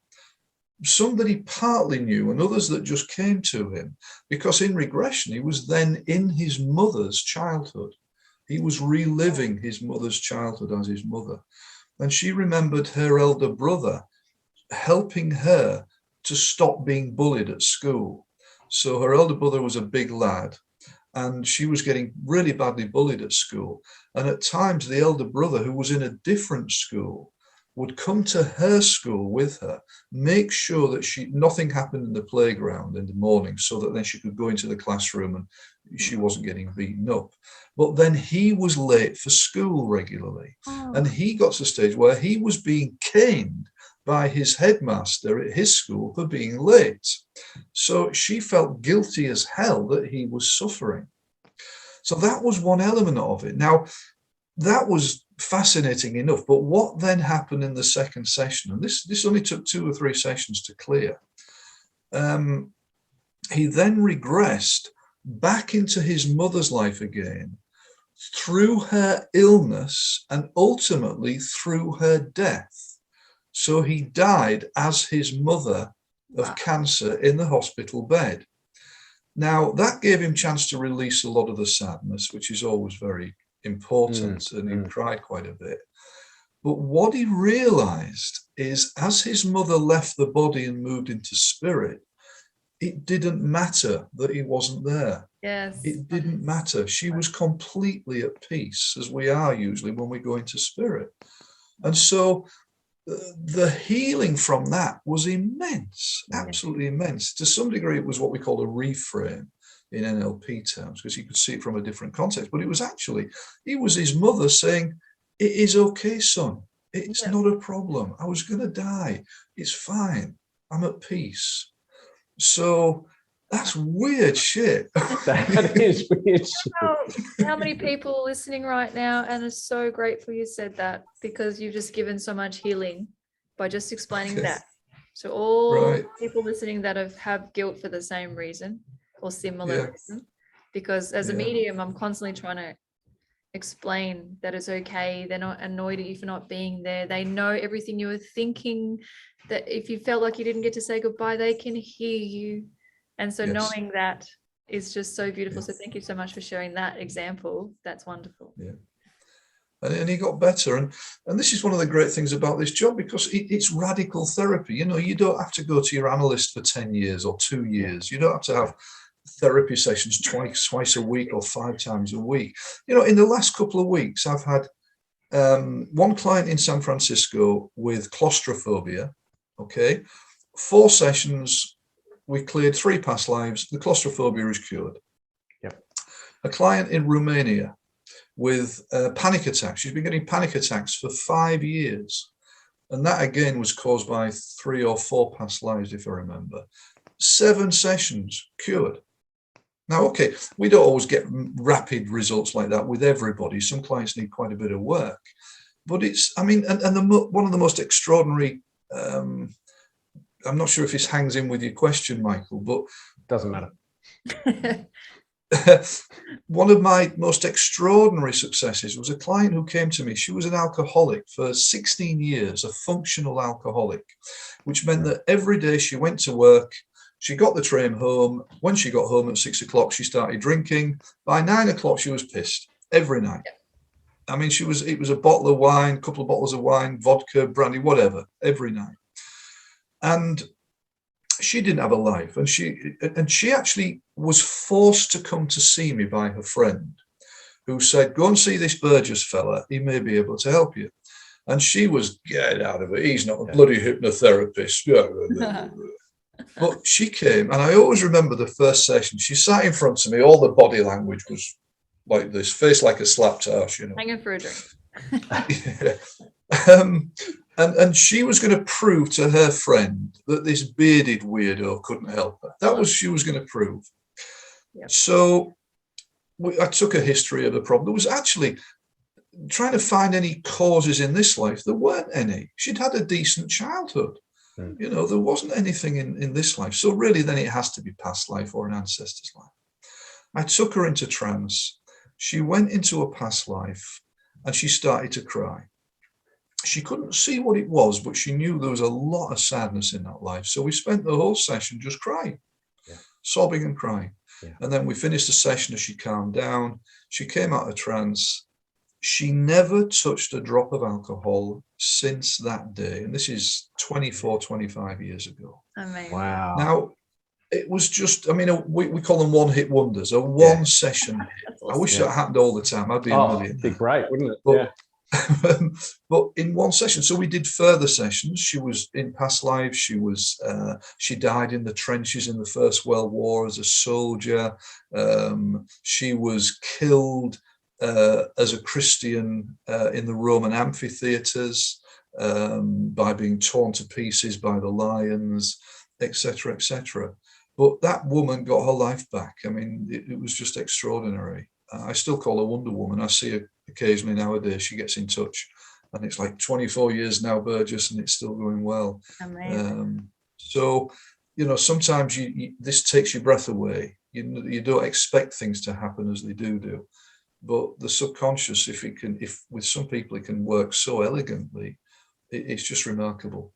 some that he partly knew and others that just came to him, because in regression, he was then in his mother's childhood. He was reliving his mother's childhood as his mother. And she remembered her elder brother helping her to stop being bullied at school. So her elder brother was a big lad, and she was getting really badly bullied at school. And at times, the elder brother, who was in a different school, would come to her school with her, make sure that nothing happened in the playground in the morning, so that then she could go into the classroom and she wasn't getting beaten up. But then he was late for school regularly. Oh. And he got to the stage where he was being caned by his headmaster at his school for being late. So she felt guilty as hell that he was suffering. So that was one element of it. Now, that was fascinating enough, but what then happened in the second session, and this only took 2 or 3 sessions to clear, he then regressed back into his mother's life again through her illness and ultimately through her death. So he died as his mother of cancer in the hospital bed. Now, that gave him a chance to release a lot of the sadness, which is always very important, and he cried quite a bit. But what he realized is, as his mother left the body and moved into spirit, it didn't matter that he wasn't there. Yes. It didn't matter. She was completely at peace, as we are usually when we go into spirit. And so the healing from that was immense, absolutely immense. To some degree, it was what we call a reframe in NLP terms, because you could see it from a different context. But it was actually, it was his mother saying, it is okay, son. It's not a problem. I was going to die. It's fine. I'm at peace. So that's weird shit. That is weird shit. How many people listening right now and are so grateful you said that, because you've just given so much healing by just explaining that. So all people listening that have guilt for the same reason or similar reason, because as a medium, I'm constantly trying to explain that it's okay. They're not annoyed at you for not being there. They know everything you were thinking, that if you felt like you didn't get to say goodbye, they can hear you. And so knowing that is just so beautiful. So thank you so much for sharing that example. That's wonderful. Yeah. And he got better. And this is one of the great things about this job, because it's radical therapy. You know, you don't have to go to your analyst for 10 years or 2 years. You don't have to have therapy sessions twice a week or 5 times a week. You know, in the last couple of weeks, I've had one client in San Francisco with claustrophobia. 4 sessions. We cleared 3 past lives. The claustrophobia is cured. A client in Romania with panic attacks. She's been getting panic attacks for 5 years. And that again was caused by 3 or 4 past lives, if I remember. 7 sessions cured. Now, we don't always get rapid results like that with everybody. Some clients need quite a bit of work. But it's, I mean, one of the most extraordinary, I'm not sure if this hangs in with your question, Michael, but doesn't matter. one of my most extraordinary successes was a client who came to me. She was an alcoholic for 16 years, a functional alcoholic, which meant that every day she went to work, she got the train home. When she got home at 6 o'clock, she started drinking. By 9 o'clock, she was pissed every night. I mean, it was a bottle of wine, a couple of bottles of wine, vodka, brandy, whatever, every night. And she didn't have a life. And she actually was forced to come to see me by her friend, who said, go and see this Burgess fella. He may be able to help you. And she was, get out of it. He's not a bloody hypnotherapist. But she came, and I always remember the first session. She sat in front of me. All the body language was like this, face like a slapped house, you know. Hanging for a drink. And she was going to prove to her friend that this bearded weirdo couldn't help her. That was she was going to prove. Yep. So I took a history of the problem. There was actually trying to find any causes in this life. There weren't any. She'd had a decent childhood. You know, there wasn't anything in this life. So really, then it has to be past life or an ancestor's life. I took her into trance. She went into a past life and she started to cry. She couldn't see what it was, but she knew there was a lot of sadness in that life. So we spent the whole session just crying, sobbing and crying. Yeah. And then we finished the session as she calmed down. She came out of trance. She never touched a drop of alcohol since that day. And this is 24, 25 years ago. Amazing. Wow. Now, it was just, I mean, we call them one-hit wonders, a one-session hit. Awesome. I wish that happened all the time. I'd be a millionaire. It'd be great, wouldn't it? But, but in one session, so we did further sessions. She was in past lives. She died in the trenches in the First World War as a soldier. She was killed as a Christian in the Roman amphitheaters by being torn to pieces by the lions, etc., etc. But that woman got her life back. I mean, it was just extraordinary. I still call her Wonder Woman. I see her occasionally nowadays. She gets in touch, and it's like 24 years now, Burgess, and it's still going well. Amazing. So, you know, sometimes this takes your breath away. You don't expect things to happen as they do. But the subconscious, if with some people it can work so elegantly, it's just remarkable.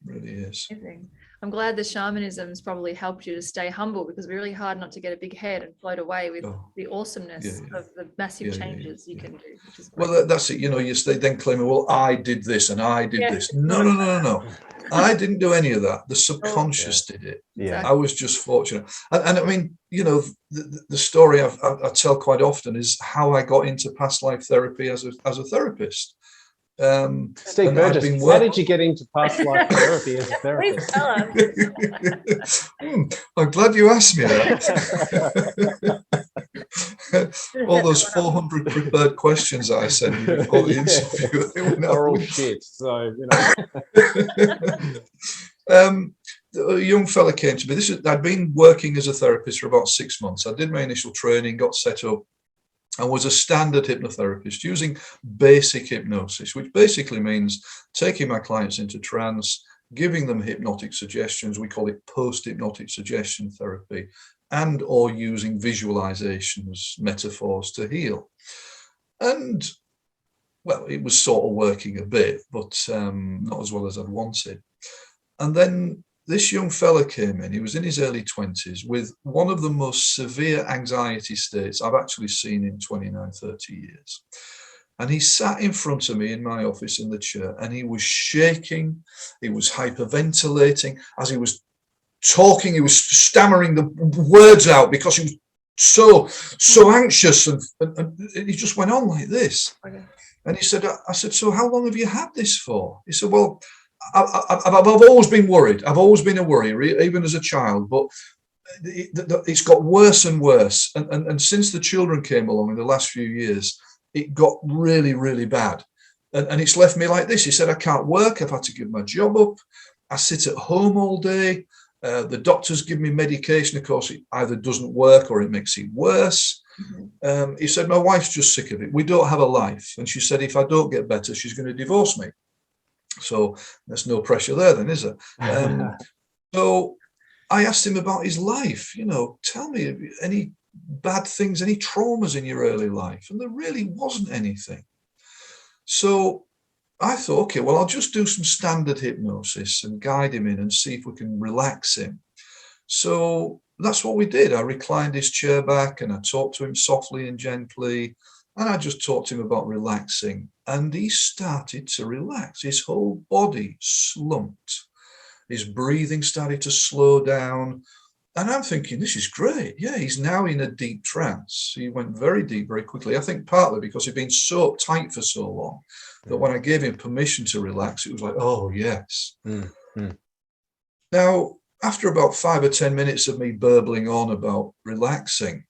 It really is. Amazing. I'm glad the shamanism's probably helped you to stay humble, because it's really hard not to get a big head and float away with the awesomeness of the massive changes you can do. Which is great. Well, that's it. You know, they then claim, well, I did this and I did this. No. I didn't do any of that. The subconscious did it. Yeah. I was just fortunate. And I mean, you know, the story I tell quite often is how I got into past life therapy as a therapist. Steve Burgess, how did you get into past life therapy as a therapist? I'm glad you asked me that. All those 400 prepared questions that I sent you before the interview. They're all shit, so, you know. A young fella came to me. I'd been working as a therapist for about 6 months. I did my initial training, got set up, and was a standard hypnotherapist using basic hypnosis, which basically means taking my clients into trance, giving them hypnotic suggestions. We call it post-hypnotic suggestion therapy, and or using visualizations, metaphors to heal. And, well, it was sort of working a bit, but not as well as I'd wanted. And then this young fella came in. He was in his early 20s with one of the most severe anxiety states I've actually seen in 29, 30 years. And he sat in front of me in my office in the chair, and he was shaking. He was hyperventilating. As he was talking, he was stammering the words out because he was so anxious. And he just went on like this. Okay. And he said, I said, so how long have you had this for? He said, well, I've always been worried. I've always been a worrier, even as a child, but it's got worse and worse. And since the children came along in the last few years, it got really, really bad. And it's left me like this. He said, I can't work. I've had to give my job up. I sit at home all day. The doctors give me medication. Of course, it either doesn't work or it makes it worse. Mm-hmm. He said, my wife's just sick of it. We don't have a life. And she said, if I don't get better, she's going to divorce me. So there's no pressure there then, is there? So I asked him about his life. You know, tell me any bad things, any traumas in your early life? And there really wasn't anything. So I thought, okay, well, I'll just do some standard hypnosis and guide him in and see if we can relax him. So that's what we did. I reclined his chair back and I talked to him softly and gently. And I just talked to him about relaxing. And he started to relax. His whole body slumped. His breathing started to slow down. And I'm thinking, this is great. Yeah, he's now in a deep trance. He went very deep very quickly. I think partly because he'd been so uptight for so long that when I gave him permission to relax, it was like, oh, yes. Now, after about 5 or 10 minutes of me burbling on about relaxing,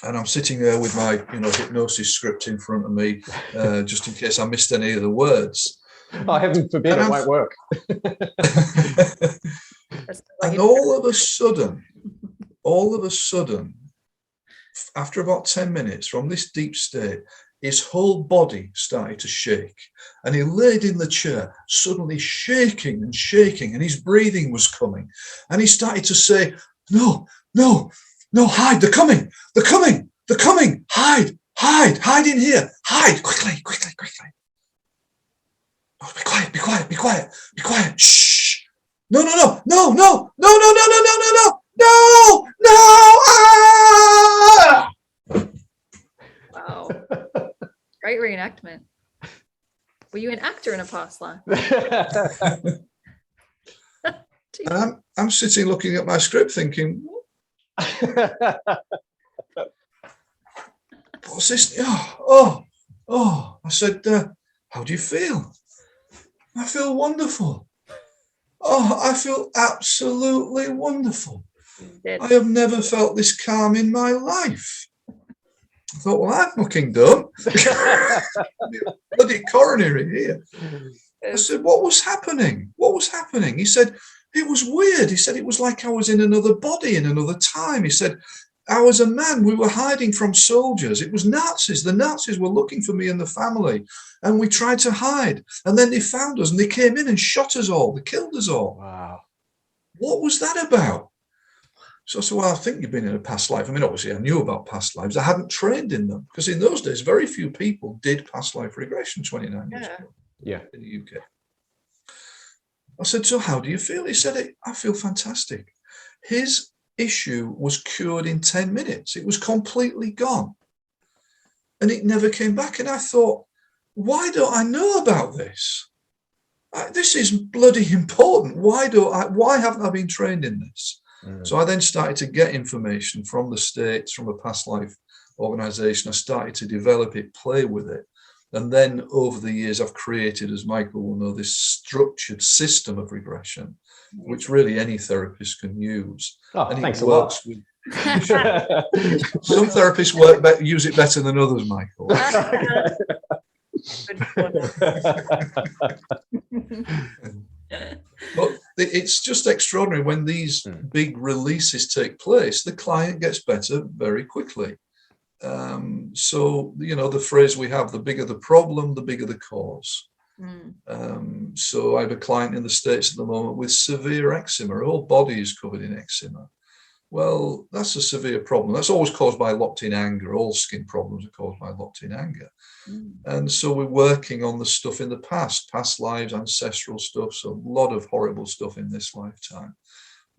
and I'm sitting there with my, hypnosis script in front of me, just in case I missed any of the words. Oh, heaven forbid it won't work. And all of a sudden, after about 10 minutes from this deep state, his whole body started to shake. And he laid in the chair, suddenly shaking, and his breathing was coming. And he started to say, no, hide, they're coming, hide in here, hide, quickly. Oh, be quiet, shh. No, ah! Wow. Great reenactment. Were you an actor in a past life? And I'm sitting looking at my script thinking, what's this? Oh. I said, how do you feel? I feel wonderful. Oh, I feel absolutely wonderful. I have never felt this calm in my life. I thought, well, I'm fucking done. Bloody coronary here. I said, what was happening? He said, it was weird. He said, it was like I was in another body, in another time. He said, I was a man. We were hiding from soldiers. It was Nazis. The Nazis were looking for me and the family. And we tried to hide. And then they found us and they came in and shot us all. They killed us all. Wow. What was that about? So I said, well, I think you've been in a past life. I mean, obviously, I knew about past lives. I hadn't trained in them because in those days, very few people did past life regression 29 years ago. Yeah. In the UK. I said, so how do you feel? He said, I feel fantastic. His issue was cured in 10 minutes. It was completely gone. And it never came back. And I thought, why don't I know about this? This is bloody important. Why haven't I been trained in this? So I then started to get information from the States, from a past life organization. I started to develop it, play with it. And then over the years, I've created, as Michael will know, this structured system of regression, which really any therapist can use. Oh, and thanks it a lot. Some therapists use it better than others, Michael. But it's just extraordinary when these big releases take place, the client gets better very quickly. So, the phrase we have, the bigger the problem, the bigger the cause. So I have a client in the States at the moment with severe eczema. Her whole body is covered in eczema. Well, that's a severe problem. That's always caused by locked-in anger. All skin problems are caused by locked-in anger. And so we're working on the stuff in the past lives, ancestral stuff, so a lot of horrible stuff in this lifetime,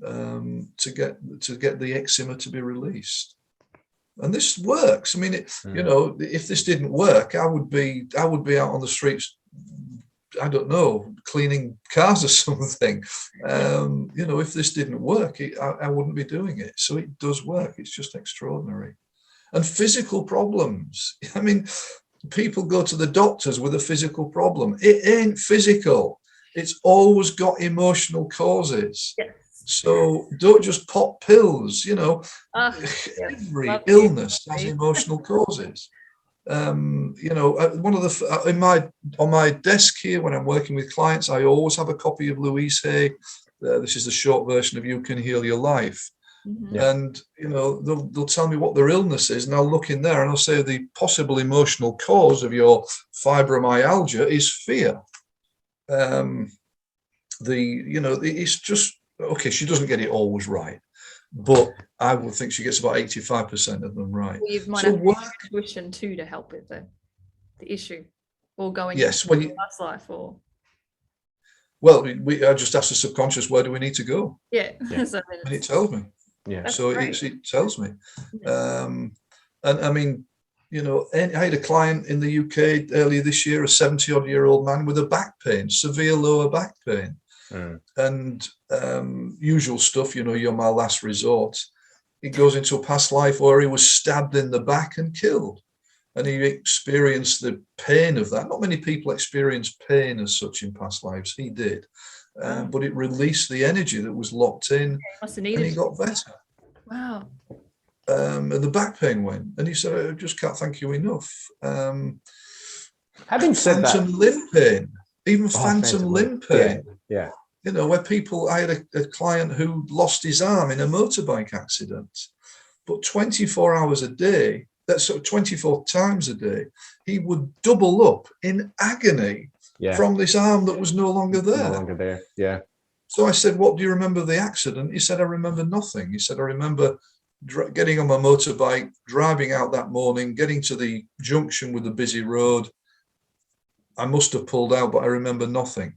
to get the eczema to be released. And this works. I mean, if this didn't work, I would be out on the streets, I don't know, cleaning cars or something. If this didn't work, I wouldn't be doing it. So it does work. It's just extraordinary. And physical problems. I mean, people go to the doctors with a physical problem. It ain't physical. It's always got emotional causes. Yes. So don't just pop pills, every illness has emotional causes. One of the on my desk here when I'm working with clients, I always have a copy of Louise Hay. This is the short version of You Can Heal Your Life. And they'll tell me what their illness is, and I'll look in there and I'll say the possible emotional cause of your fibromyalgia is fear. It's just okay. She doesn't get it always right, but I would think she gets about 85% of them right. Well, you might So have work, intuition too to help with the issue, or going yes, into when the you, past life, or well, I just ask the subconscious, where do we need to go? yeah. Yeah. So then And it it's, tells me. Yeah. that's So great. it tells me. Yeah. And I mean, you know, I had a client in the UK earlier this year, a 70-odd-year-old man with a back pain, severe lower back pain. And usual stuff, you know, you're my last resort. He goes into a past life where he was stabbed in the back and killed. And he experienced the pain of that. Not many people experience pain as such in past lives. He did. Wow. But it released the energy that was locked in, You must have and needed he got better. wow. And the back pain went. And he said, I just can't thank you enough. Having said that, Phantom limb pain, even phantom limb pain. Yeah. You know, where people, I had a client who lost his arm in a motorbike accident, but 24 hours a day, that's 24 times a day, he would double up in agony from this arm that was no longer there. No longer there. Yeah. So I said, what do you remember of the accident? He said, I remember nothing. He said, I remember getting on my motorbike, driving out that morning, getting to the junction with the busy road. I must have pulled out, but I remember nothing.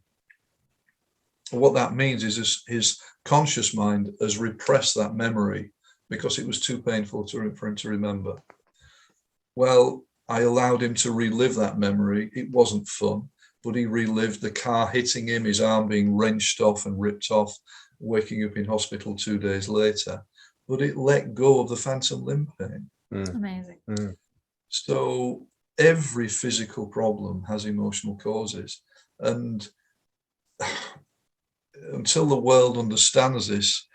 What that means is his conscious mind has repressed that memory because it was too painful for him to remember. Well, I allowed him to relive that memory. It wasn't fun, but he relived the car hitting him, his arm being wrenched off and ripped off, waking up in hospital 2 days later. But it let go of the phantom limb pain. Amazing. So every physical problem has emotional causes. And until the world understands this,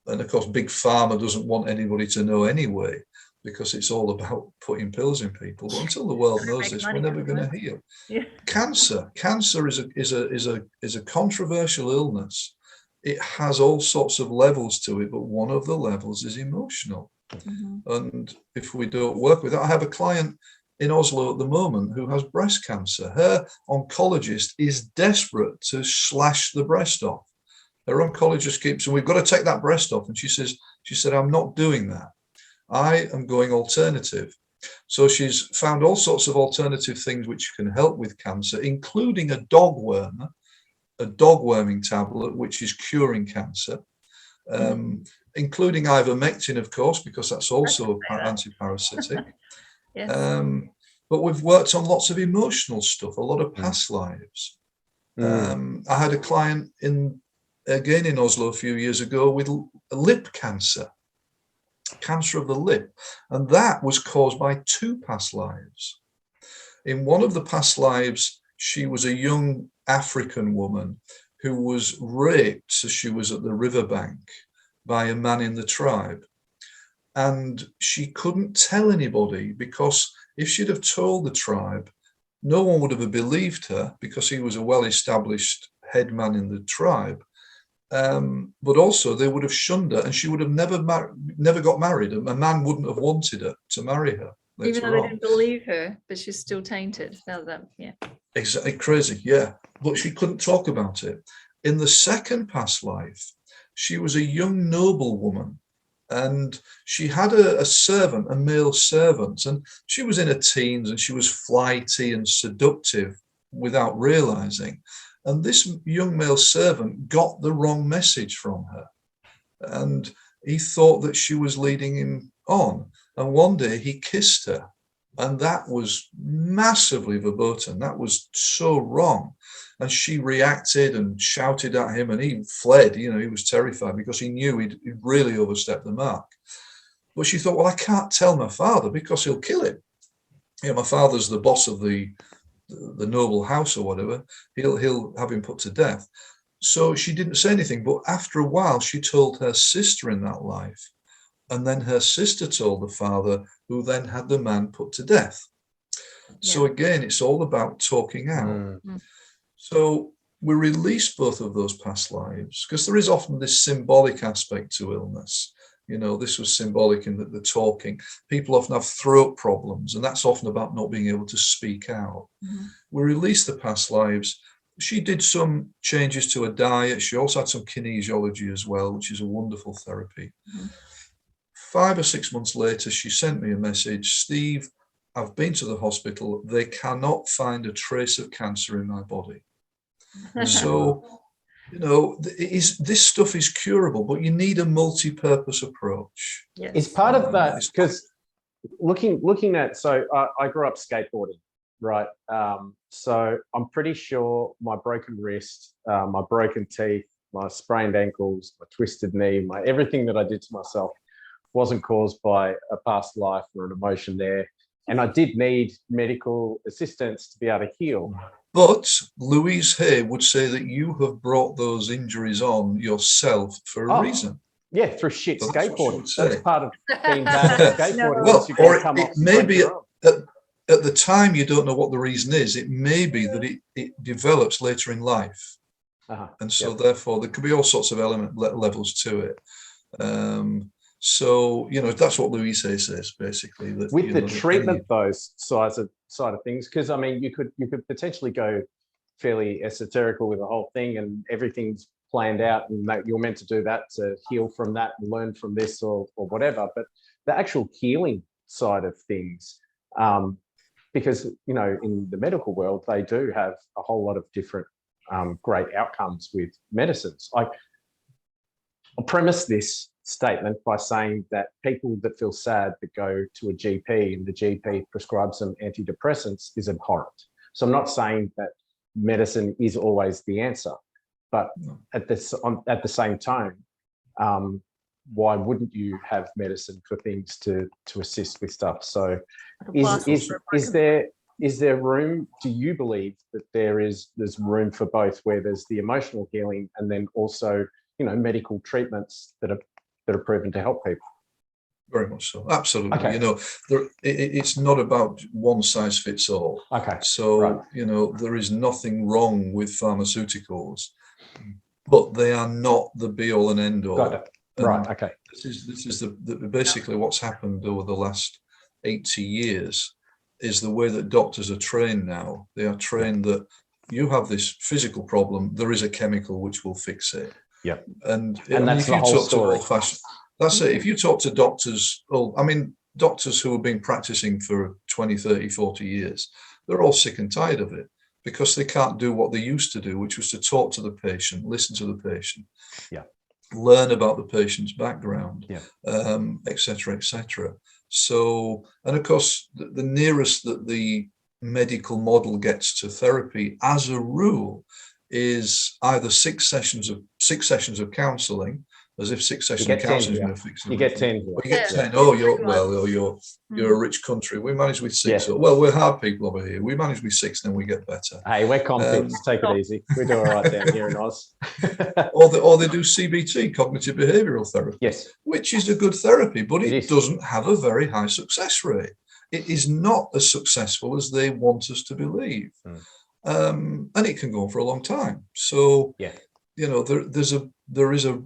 and of course, Big Pharma doesn't want anybody to know anyway, because it's all about putting pills in people. But until the world knows this, we're never going to heal. Yeah. Cancer is a controversial illness. It has all sorts of levels to it, but one of the levels is emotional. And if we don't work with it, I have a client in Oslo at the moment who has breast cancer. Her oncologist is desperate to slash the breast off. Her oncologist keeps, and we've got to take that breast off. And she said, I'm not doing that. I am going alternative. So she's found all sorts of alternative things which can help with cancer, including a dog worming tablet, which is curing cancer, including ivermectin, of course, because that's also anti-parasitic. Yes. But we've worked on lots of emotional stuff, a lot of past lives. I had a client again in Oslo a few years ago with lip cancer of the lip, and that was caused by 2 past lives. In one of the past lives, she was a young African woman who was raped as she was at the riverbank by a man in the tribe. And she couldn't tell anybody, because if she'd have told the tribe, no one would have believed her, because he was a well-established head man in the tribe. But also they would have shunned her, and she would have never got married. A man wouldn't have wanted her to marry her. Even though they didn't believe her, but she's still tainted. Yeah. Exactly, crazy, yeah. But she couldn't talk about it. In the second past life, she was a young noblewoman, and she had a servant, a male servant, and she was in her teens, and she was flighty and seductive without realizing. And this young male servant got the wrong message from her, and he thought that she was leading him on. And one day he kissed her, and that was massively verboten. That was so wrong. And she reacted and shouted at him, and he fled. You know, he was terrified because he knew he'd really overstepped the mark. But she thought, well, I can't tell my father because he'll kill him. You know, my father's the boss of the noble house or whatever. He'll have him put to death. So she didn't say anything. But after a while, she told her sister in that life. And then her sister told the father, who then had the man put to death. Yeah. So again, it's all about talking out. So we release both of those past lives, because there is often this symbolic aspect to illness. You know, this was symbolic in the talking. People often have throat problems, and that's often about not being able to speak out. We release the past lives. She did some changes to her diet. She also had some kinesiology as well, which is a wonderful therapy. 5 or 6 months later, she sent me a message, Steve, I've been to the hospital. They cannot find a trace of cancer in my body. So, this stuff is curable, but you need a multi-purpose approach. Yes. Is part of that, because looking at, so I grew up skateboarding, right? So I'm pretty sure my broken wrist, my broken teeth, my sprained ankles, my twisted knee, everything that I did to myself wasn't caused by a past life or an emotion there. And I did need medical assistance to be able to heal. But Louise Hay would say that you have brought those injuries on yourself for a reason. Yeah, through shit So skateboarding. That's part of being bad at skateboarding. Well, or it may be at the time you don't know what the reason is. It may be that it develops later in life. And so therefore there could be all sorts of levels to it. So, that's what Louise Hay says, basically. That, with the treatment, those side of things, because I mean, you could potentially go fairly esoterical with the whole thing, and everything's planned out, and you're meant to do that to heal from that and learn from this or whatever. But the actual healing side of things, because in the medical world, they do have a whole lot of different great outcomes with medicines. I'll premise this statement by saying that people that feel sad that go to a GP and the GP prescribes them antidepressants is abhorrent. So I'm not saying that medicine is always the answer, but at the same time, why wouldn't you have medicine for things to assist with stuff? So is there room, do you believe that there's room for both, where there's the emotional healing and then also medical treatments that are proven to help people? Very much so. Absolutely. Okay. It's not about one size fits all. Okay. So, there is nothing wrong with pharmaceuticals, but they are not the be all and end all. Got it. Right. Okay. This is basically what's happened over the last 80 years is the way that doctors are trained now. They are trained that you have this physical problem, there is a chemical which will fix it. Yeah. And that's the whole story. That's it. If you talk to doctors, doctors who have been practicing for 20, 30, 40 years, they're all sick and tired of it because they can't do what they used to do, which was to talk to the patient, listen to the patient, learn about the patient's background, et cetera, et cetera. So, and of course, the nearest that the medical model gets to therapy, as a rule, is either 6 sessions of counselling, as if 6 sessions of counselling is going to fix it. You get 10. You get 10. Oh, you're a rich country. We manage with 6. Well, we're hard people over here. We manage with 6, then we get better. Hey, we're confident. Take it easy. We do all right down here in Oz. or they do CBT, cognitive behavioural therapy. Yes. Which is a good therapy, but it doesn't have a very high success rate. It is not as successful as they want us to believe. And it can go on for a long time. So, there is a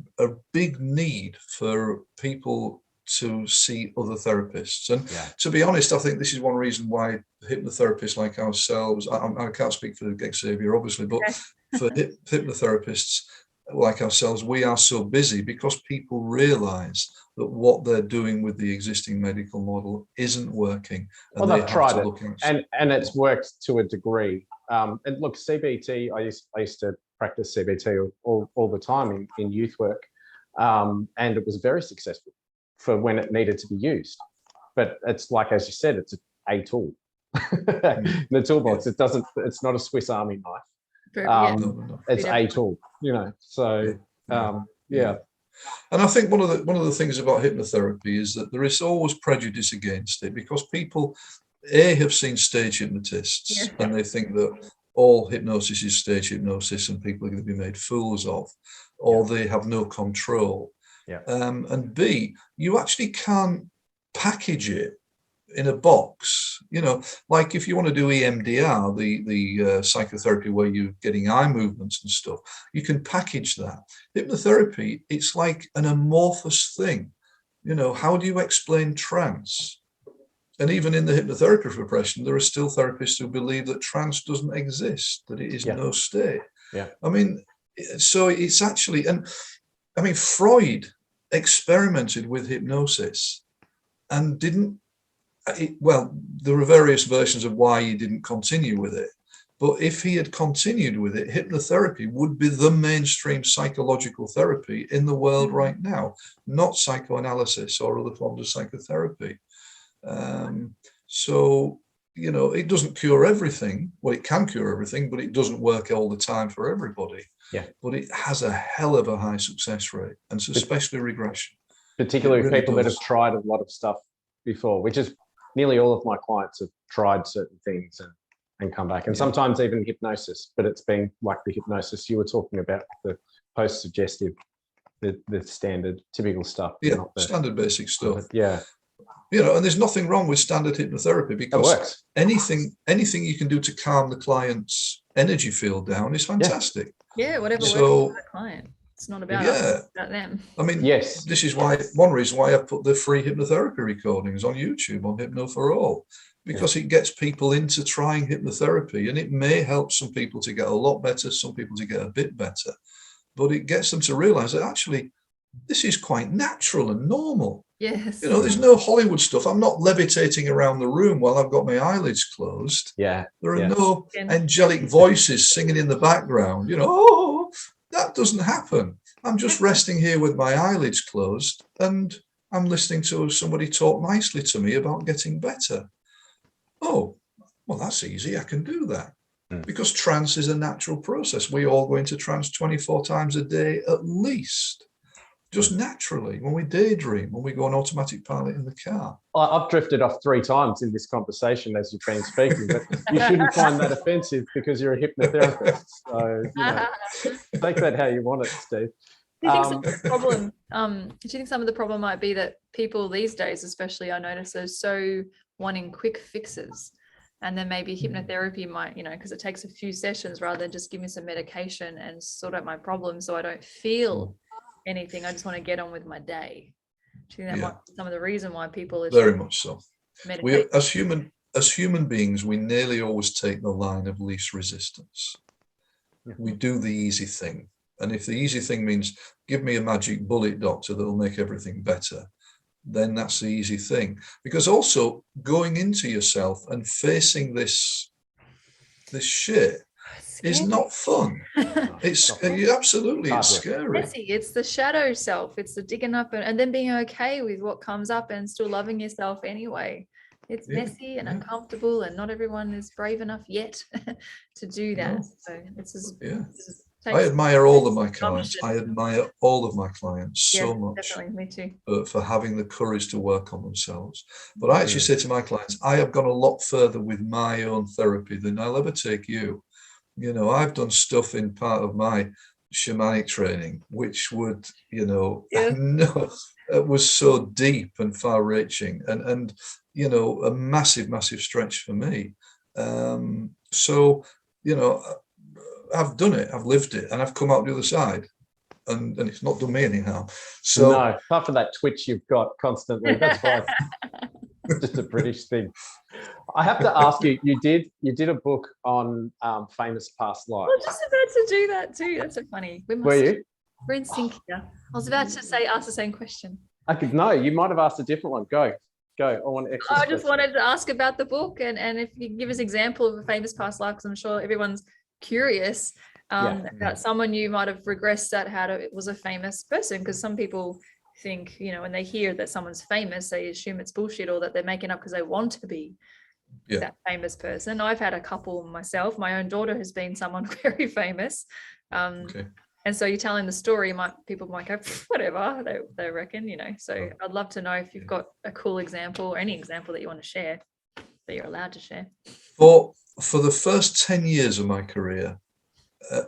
big need for people to see other therapists. And to be honest, I think this is one reason why hypnotherapists like ourselves, I can't speak for Xavier, obviously, but for hypnotherapists like ourselves, we are so busy because people realize that what they're doing with the existing medical model isn't working. And they've tried it, and it's worked to a degree. And look, CBT, I used to practice CBT all the time in youth work, and it was very successful for when it needed to be used. But it's like, as you said, it's a tool in the toolbox. It's not a Swiss Army knife. It's a tool, So And I think one of the things about hypnotherapy is that there is always prejudice against it because people have seen stage hypnotists and they think that all hypnosis is stage hypnosis and people are going to be made fools of, or they have no control. And B, you actually can't package it in a box. Like if you want to do EMDR, the psychotherapy where you're getting eye movements and stuff, you can package that. Hypnotherapy, it's like an amorphous thing. How do you explain trance? And even in the hypnotherapy profession, there are still therapists who believe that trance doesn't exist, that it is no state. So it's actually, Freud experimented with hypnosis and didn't, well, there are various versions of why he didn't continue with it. But if he had continued with it, hypnotherapy would be the mainstream psychological therapy in the world right now, not psychoanalysis or other forms of psychotherapy. So, you know, it doesn't cure everything. Well, it can cure everything, but it doesn't work all the time for everybody. Yeah. But it has a hell of a high success rate, and especially regression. Particularly really people that does. have tried a lot of stuff before, which is nearly all of my clients have tried certain things and come back. And sometimes even hypnosis, but it's been like the hypnosis you were talking about, the post-suggestive, the standard, typical stuff. Yeah, not the standard basic stuff. Yeah. You know, and there's nothing wrong with standard hypnotherapy, It because works. anything you can do to calm the client's energy field down is fantastic. Yeah, whatever works So, for the client. It's not about yeah. us, it's about them. I mean, Yes. this is why, one reason why I put the free hypnotherapy recordings on YouTube on Hypno for All, because it gets people into trying hypnotherapy, and it may help some people to get a lot better, some people to get a bit better, but it gets them to realize that actually this is quite natural and normal. Yes. You know, there's no Hollywood stuff. I'm not levitating around the room while I've got my eyelids closed. Yeah. There are Yeah. no angelic voices singing in the background, you know, oh, that doesn't happen. I'm just resting here with my eyelids closed, and I'm listening to somebody talk nicely to me about getting better. Oh, well, that's easy. I can do that. Because trance is a natural process. We all go into trance 24 times a day at least, just naturally, when we daydream, when we go on automatic pilot in the car. I've drifted off 3 times in this conversation as you've been speaking, but you shouldn't find that offensive because you're a hypnotherapist. So, you know, take that how you want it, Steve. Do you think some of the problem? Do you think some of the problem might be that people these days, especially, I notice, are so wanting quick fixes, and then maybe hypnotherapy might, you know, because it takes a few sessions rather than just give me some medication and sort out my problem, so I don't feel anything. I just want to get on with my day. Do you think that might be some of the reason why people are very much so? We, meditate? as human beings, we nearly always take the line of least resistance. We do the easy thing. And if the easy thing means give me a magic bullet, doctor, that will make everything better, then that's the easy thing. Because also going into yourself and facing this shit is not fun. It's absolutely, it's scary. Messy. It's the shadow self. It's the digging up and then being okay with what comes up and still loving yourself anyway. It's messy and uncomfortable, and not everyone is brave enough yet to do that. No. So it's just, I admire all of my clients. I admire all of my clients so much. Definitely, me too. For having the courage to work on themselves. But I actually say to my clients, I have gone a lot further with my own therapy than I'll ever take you. You know, I've done stuff in part of my shamanic training, which would, you know, no, it was so deep and far-reaching, and you know, a massive stretch for me. So, you know, I've done it, I've lived it, and I've come out the other side, and it's not done me any harm. So no, apart from that twitch you've got constantly, that's fine. Just a British thing. I have to ask you, you did a book on famous past lives. I was just about to do that too. That's so funny. We're in sync here. I was about to ask the same question. No, you might have asked a different one. Go. I want extra. I just wanted to ask about the book, and if you can give us an example of a famous past life, because I'm sure everyone's curious about someone you might have regressed that it was a famous person, because some people think, you know, when they hear that someone's famous, they assume it's bullshit or that they're making up because they want to be that famous person. I've had a couple myself. My own daughter has been someone very famous. And so you're telling the story, people might go, whatever, they reckon, you know. So I'd love to know if you've got a cool example or any example that you want to share, that you're allowed to share. For the first 10 years of my career,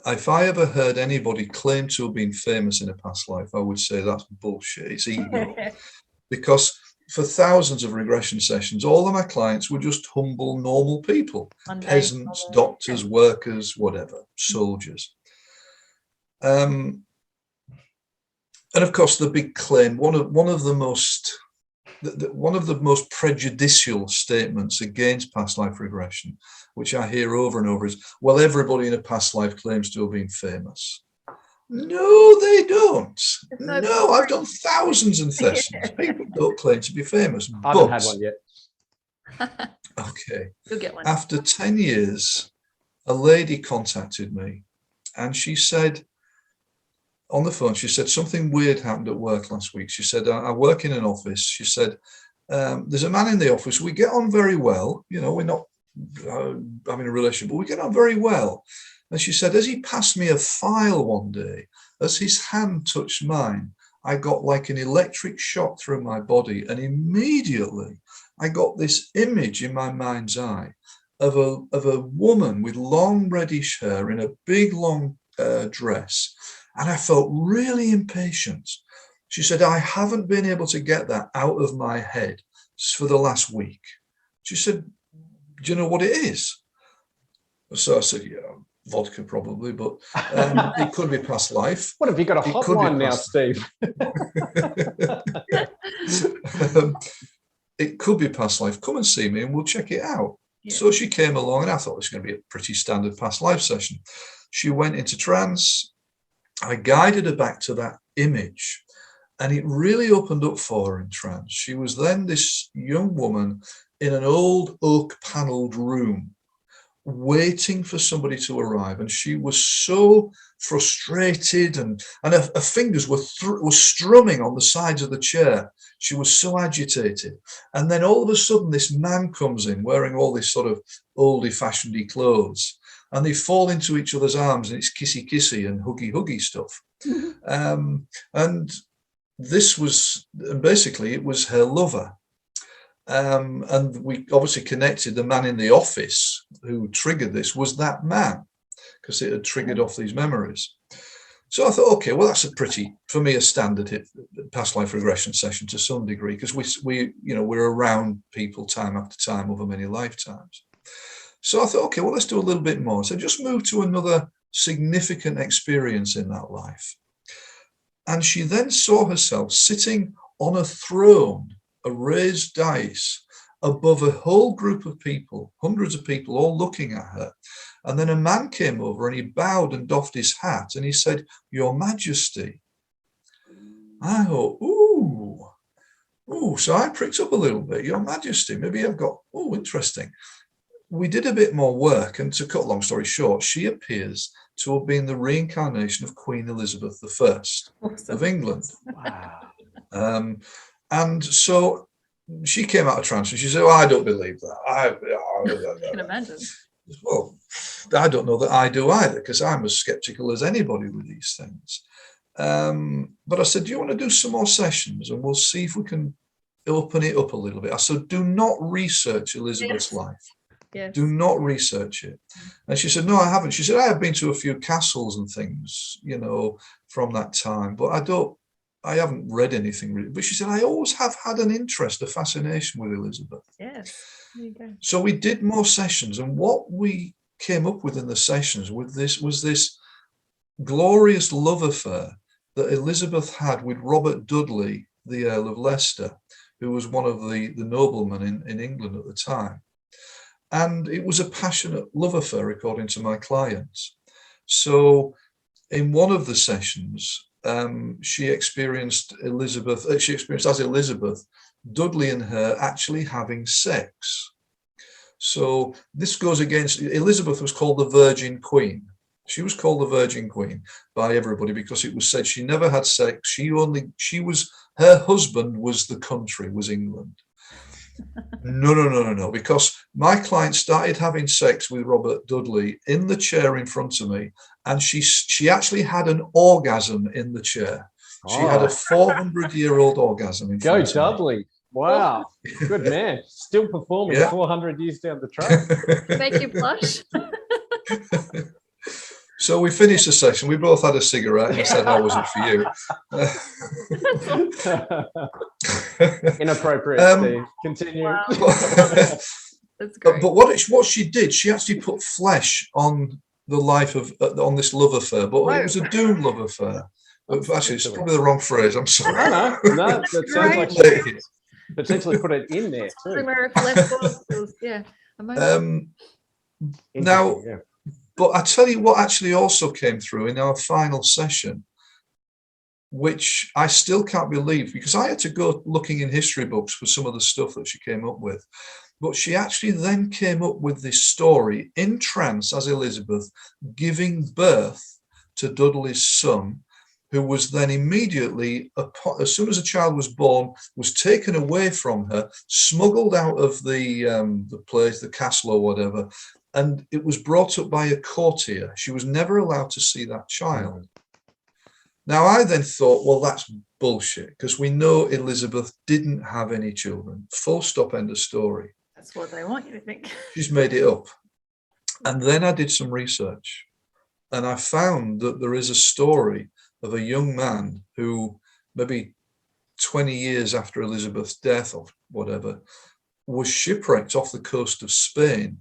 if I ever heard anybody claim to have been famous in a past life, I would say that's bullshit. It's ego. Because for thousands of regression sessions, all of my clients were just humble, normal people, peasants, doctors, workers, whatever, soldiers. And of course, the big claim, one of the most prejudicial statements against past life regression, which I hear over and over, is, well, everybody in a past life claims to have been famous. No, they don't. So No, I've done thousands of sessions. People don't claim to be famous. I haven't had one yet. Okay. You'll get one. After 10 years, a lady contacted me and she said, on the phone, she said, something weird happened at work last week. She said, I work in an office. She said, there's a man in the office. We get on very well. You know, we're not having a relationship, but we get on very well. And she said, as he passed me a file one day, as his hand touched mine, I got like an electric shock through my body. And immediately I got this image in my mind's eye of a woman with long reddish hair in a big long dress. And I felt really impatient. She said, I haven't been able to get that out of my head for the last week. She said, do you know what it is? So I said, yeah, vodka probably, but it could be past life. What have you got a hotline now, Steve? It could be past life. Come and see me and we'll check it out. Yeah. So she came along and I thought it was going to be a pretty standard past life session. She went into trance. I guided her back to that image and it really opened up for her in trance. She was then this young woman in an old oak panelled room waiting for somebody to arrive, and she was so frustrated and her fingers were strumming on the sides of the chair. She was so agitated. And then all of a sudden this man comes in wearing all this sort of oldie-fashionedy clothes, and they fall into each other's arms and it's kissy and huggy stuff. And this was, basically it was her lover. And we obviously connected. The man in the office who triggered this was that man, because it had triggered off these memories. So I thought, okay, well, that's a pretty, for me, a standard past life regression session to some degree, because we're around people time after time over many lifetimes. So I thought, okay, well, let's do a little bit more. So just move to another significant experience in that life. And she then saw herself sitting on a throne, a raised dais, above a whole group of people, hundreds of people all looking at her. And then a man came over and he bowed and doffed his hat and he said, Your Majesty. I thought, ooh. So I pricked up a little bit. Your Majesty, maybe I've got, interesting. We did a bit more work, and to cut a long story short, she appears to have been the reincarnation of Queen Elizabeth I of England. Wow. And so she came out of trance and she said, I don't believe that. I can imagine. Well, I don't know that I do either, because I'm as skeptical as anybody with these things. But I said, do you want to do some more sessions and we'll see if we can open it up a little bit? I said, do not research Elizabeth's life. Yes. Do not research it. And she said, no, I haven't. She said, I have been to a few castles and things, from that time, but I haven't read anything really. But she said, I always have had an interest, a fascination with Elizabeth. Yes. There you go. So we did more sessions, and what we came up with in the sessions was this glorious love affair that Elizabeth had with Robert Dudley, the Earl of Leicester, who was one of the noblemen in England at the time. And it was a passionate love affair, according to my clients. So in one of the sessions, she experienced as Elizabeth, Dudley and her actually having sex. So this goes against, Elizabeth was called the Virgin Queen. She was called the Virgin Queen by everybody because it was said she never had sex. Her husband was the country, was England. No, because my client started having sex with Robert Dudley in the chair in front of me, and she actually had an orgasm in the chair. She had a 400-year-old orgasm in front of me. Go Dudley. Wow. Good man. Still performing 400 years down the track. Make you blush. So we finished the session. We both had a cigarette and I said, how was it for you? Inappropriate, Steve. Continue. Wow. That's great. But what she did, she actually put flesh on the life of, on this love affair, but it was a doomed love affair. Actually, it's probably the wrong phrase. I'm sorry. No, that sounds like she potentially put it in there too. Yeah. Now, But I tell you what actually also came through in our final session, which I still can't believe, because I had to go looking in history books for some of the stuff that she came up with. But she actually then came up with this story in trance as Elizabeth, giving birth to Dudley's son, who was then immediately, as soon as a child was born, was taken away from her, smuggled out of the place, the castle or whatever, and it was brought up by a courtier. She was never allowed to see that child. Now, I then thought, well, that's bullshit, because we know Elizabeth didn't have any children. Full stop, end of story. That's what they want you to think. She's made it up. And then I did some research, and I found that there is a story of a young man who, maybe 20 years after Elizabeth's death or whatever, was shipwrecked off the coast of Spain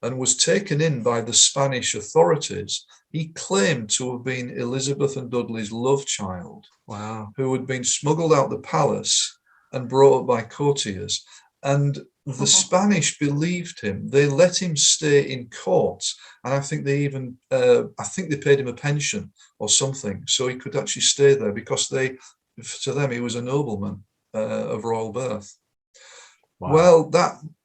and was taken in by the Spanish authorities. He claimed to have been Elizabeth and Dudley's love child. Wow. Who had been smuggled out the palace and brought up by courtiers. And the Spanish believed him. They let him stay in court, and I think they even, I think they paid him a pension or something, so he could actually stay there, because to them, he was a nobleman of royal birth. Wow. Well,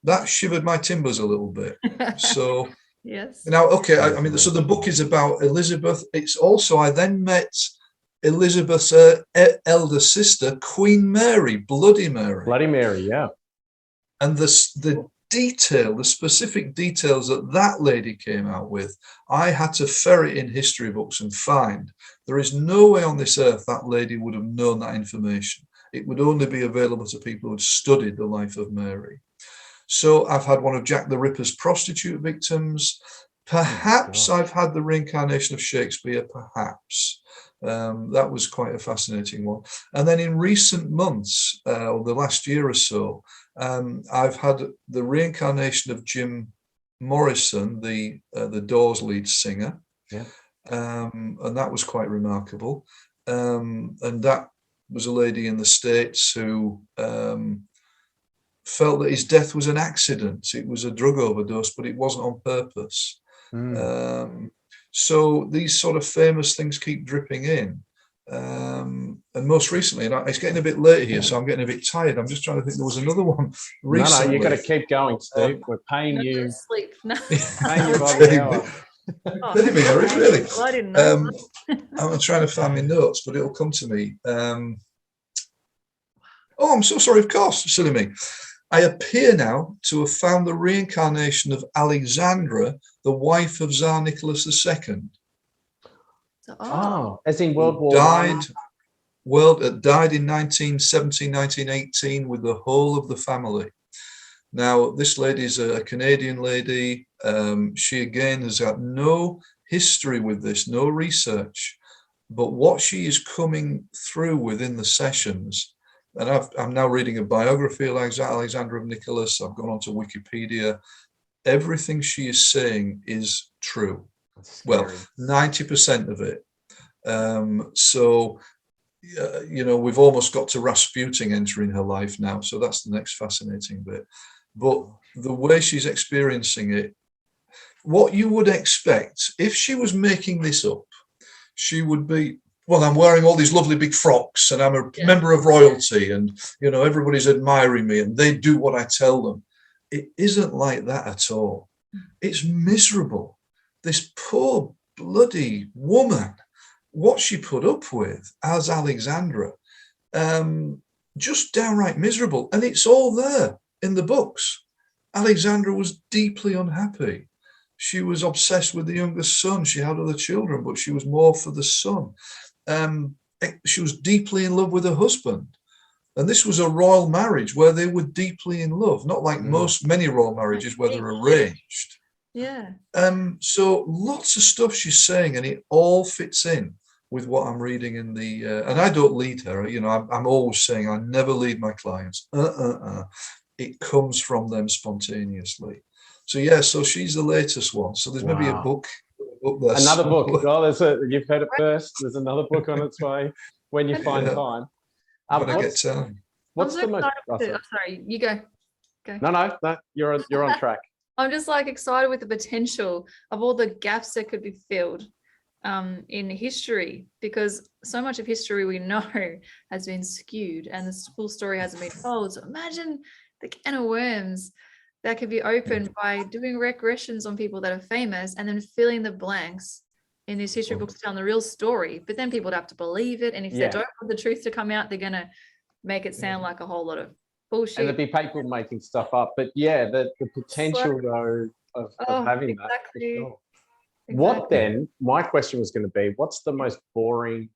that shivered my timbers a little bit. So yes. now, okay, I mean, so the book is about Elizabeth. It's also, I then met Elizabeth's elder sister, Queen Mary, Bloody Mary. Bloody Mary, yeah. And the specific details that lady came out with, I had to ferret in history books and find. There is no way on this earth that lady would have known that information. It would only be available to people who had studied the life of Mary. So I've had one of Jack the Ripper's prostitute victims. Perhaps I've had the reincarnation of Shakespeare, perhaps. That was quite a fascinating one. And then in recent months, or the last year or so, I've had the reincarnation of Jim Morrison, the Doors lead singer. Yeah. And that was quite remarkable. And that was a lady in the States who felt that his death was an accident. It was a drug overdose, but it wasn't on purpose. So these sort of famous things keep dripping in. And most recently, and it's getting a bit late here, so I'm getting a bit tired. I'm just trying to think. There was another one recently. No, you've got to keep going, Steve. We're paying No you. sleep. No. Paying you by the hour. Paying me, really. Well, I didn't know. I'm trying to find my notes, but it'll come to me. Oh, I'm so sorry. Of course, silly me. I appear now to have found the reincarnation of Alexandra, the wife of Tsar Nicholas II. Oh, as in World War Died in 1917, 1918 with the whole of the family. Now, this lady is a Canadian lady. She, again, has got no history with this, no research. But what she is coming through within the sessions, and I'm now reading a biography of Alexandra of Nicholas. I've gone on to Wikipedia. Everything she is saying is true. Well, 90% of it. We've almost got to Rasputin entering her life now. So that's the next fascinating bit. But the way she's experiencing it, what you would expect, if she was making this up, she would be, well, I'm wearing all these lovely big frocks and I'm a member of royalty and, everybody's admiring me and they do what I tell them. It isn't like that at all. It's miserable. This poor bloody woman, what she put up with as Alexandra, just downright miserable. And it's all there in the books. Alexandra was deeply unhappy. She was obsessed with the youngest son. She had other children, but she was more for the son. She was deeply in love with her husband. And this was a royal marriage where they were deeply in love, not like many royal marriages where they're arranged. Yeah. So lots of stuff she's saying, and it all fits in with what I'm reading in the, and I don't lead her, I'm always saying I never lead my clients. It comes from them spontaneously. So so she's the latest one. So there's maybe a book there. Another book. Well, you've heard it first. There's another book on its way when you find time. When I get time. What's the most? Sorry, you go. No, you're on track. I'm just like excited with the potential of all the gaps that could be filled in history, because so much of history we know has been skewed and the full story hasn't been told. So imagine the can of worms that could be opened by doing regressions on people that are famous and then filling the blanks in these history books telling the real story. But then people would have to believe it. And if they don't want the truth to come out, they're going to make it sound like a whole lot of bullshit. And there'd be people making stuff up. But yeah, the potential though of having that. For sure. What then, my question was going to be, what's the most boring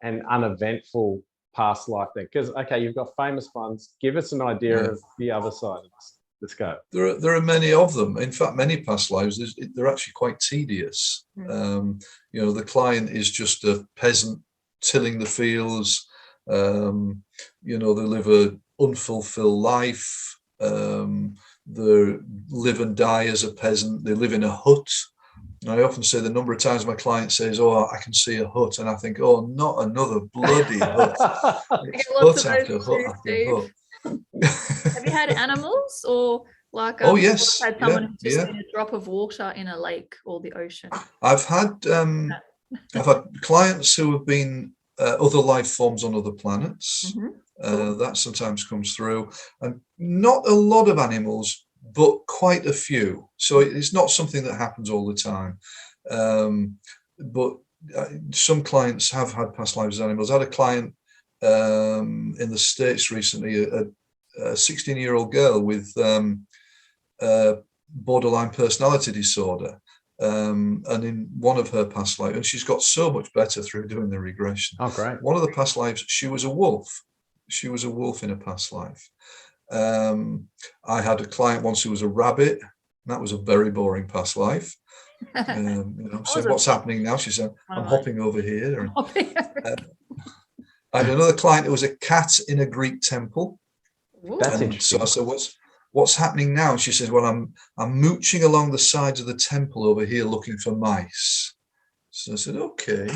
and uneventful past life then? Because, okay, you've got famous ones. Give us an idea of the other side of this. Let's go. There are many of them. In fact, many past lives, they're actually quite tedious. You know, the client is just a peasant tilling the fields. You know, they live an unfulfilled life. They live and die as a peasant. They live in a hut. And I often say the number of times my client says, "Oh, I can see a hut," and I think, "Oh, not another bloody hut." Hut after hut after hut. Have you had animals or like oh yes, had someone who just seen a drop of water in a lake or the ocean? I've had clients who have been other life forms on other planets. That sometimes comes through, and not a lot of animals, but quite a few. So it's not something that happens all the time. But some clients have had past lives as animals. I had a client in the States recently, a 16-year-old girl with borderline personality disorder. And in one of her past lives, and she's got so much better through doing the regression. Oh, great. One of the past lives, she was a wolf. She was a wolf in a past life. I had a client once who was a rabbit. That was a very boring past life. You know, so what's happening now? She said, "I'm hopping over here." And, I had another client who was a cat in a Greek temple. That's interesting. So I said, what's happening now? And she says, "Well, I'm mooching along the sides of the temple over here looking for mice." So I said, okay,